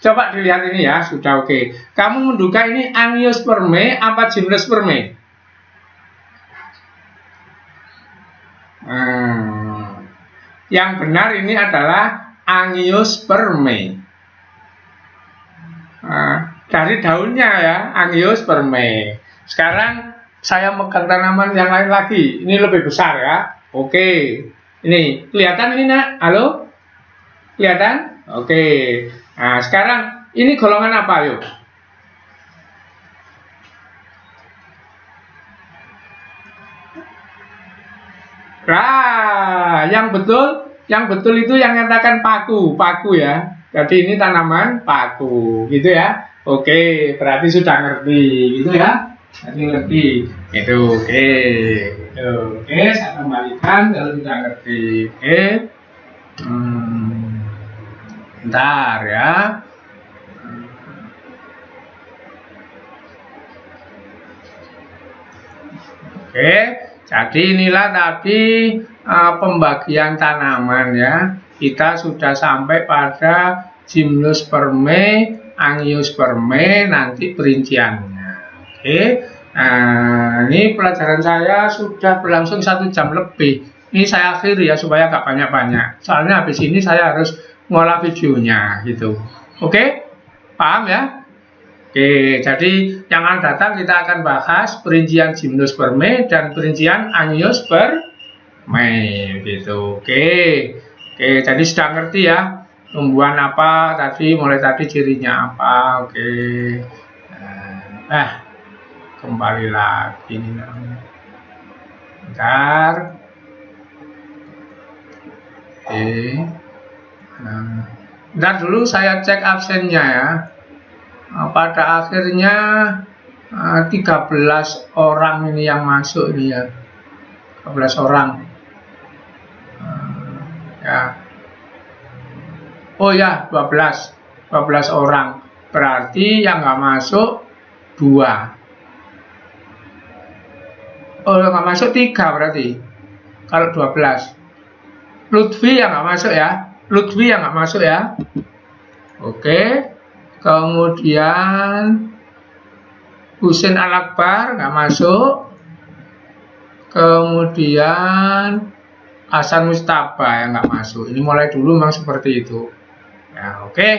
coba dilihat ini ya. Sudah oke. Kamu menduga ini Angiospermae apa Gymnospermae? Yang benar ini adalah Angiospermae. Dari daunnya ya, Angiospermae. Sekarang saya megang tanaman yang lain lagi. Ini lebih besar ya. Oke. Ini kelihatan ini nak? Halo? Kelihatan? Oke. Nah, sekarang ini golongan apa yuk? Yang betul itu yang nyatakan paku ya. Jadi ini tanaman paku, gitu ya. Oke, berarti sudah ngerti, gitu ya. Jadi ngerti, itu oke. Oke, saya kembalikan kalau sudah ngerti. Oke. Bentar ya. Oke, jadi inilah tadi pembagian tanaman ya. Kita sudah sampai pada Gymnospermae, Angiospermae, nanti perinciannya. Oke, nah ini pelajaran saya sudah berlangsung 1 jam lebih. Ini saya akhiri ya supaya gak banyak-banyak. Soalnya habis ini saya harus ngolah videonya gitu. Oke, paham ya? Oke, jadi yang akan datang kita akan bahas perincian Gymnospermae dan perincian Angiospermae gitu. Oke, jadi sudah ngerti ya tumbuhan apa tadi, mulai tadi cirinya apa. Oke, kembali lagi ini namanya. Bentar. Bentar dulu saya cek absennya ya. Pada akhirnya 13 orang ini yang masuk ini ya, 13 orang ya. Oh ya, 12 orang, berarti yang nggak masuk 2. Oh, nggak masuk 3 berarti kalau 12. Lutfi yang nggak masuk ya. Lutfi yang nggak masuk ya. Oke. Kemudian Husin Al-Akbar nggak masuk. Kemudian Hasan Mustafa yang nggak masuk. Ini mulai dulu memang seperti itu. Ya, oke.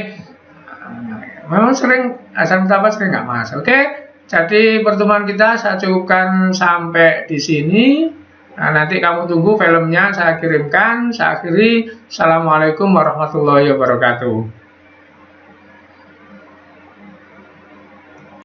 Memang sering Hasan Mustafa sering nggak masuk. Oke. Jadi pertemuan kita saya cukupkan sampai di sini. Nah, nanti kamu tunggu filmnya saya kirimkan. Saya akhiri. Assalamualaikum warahmatullahi wabarakatuh.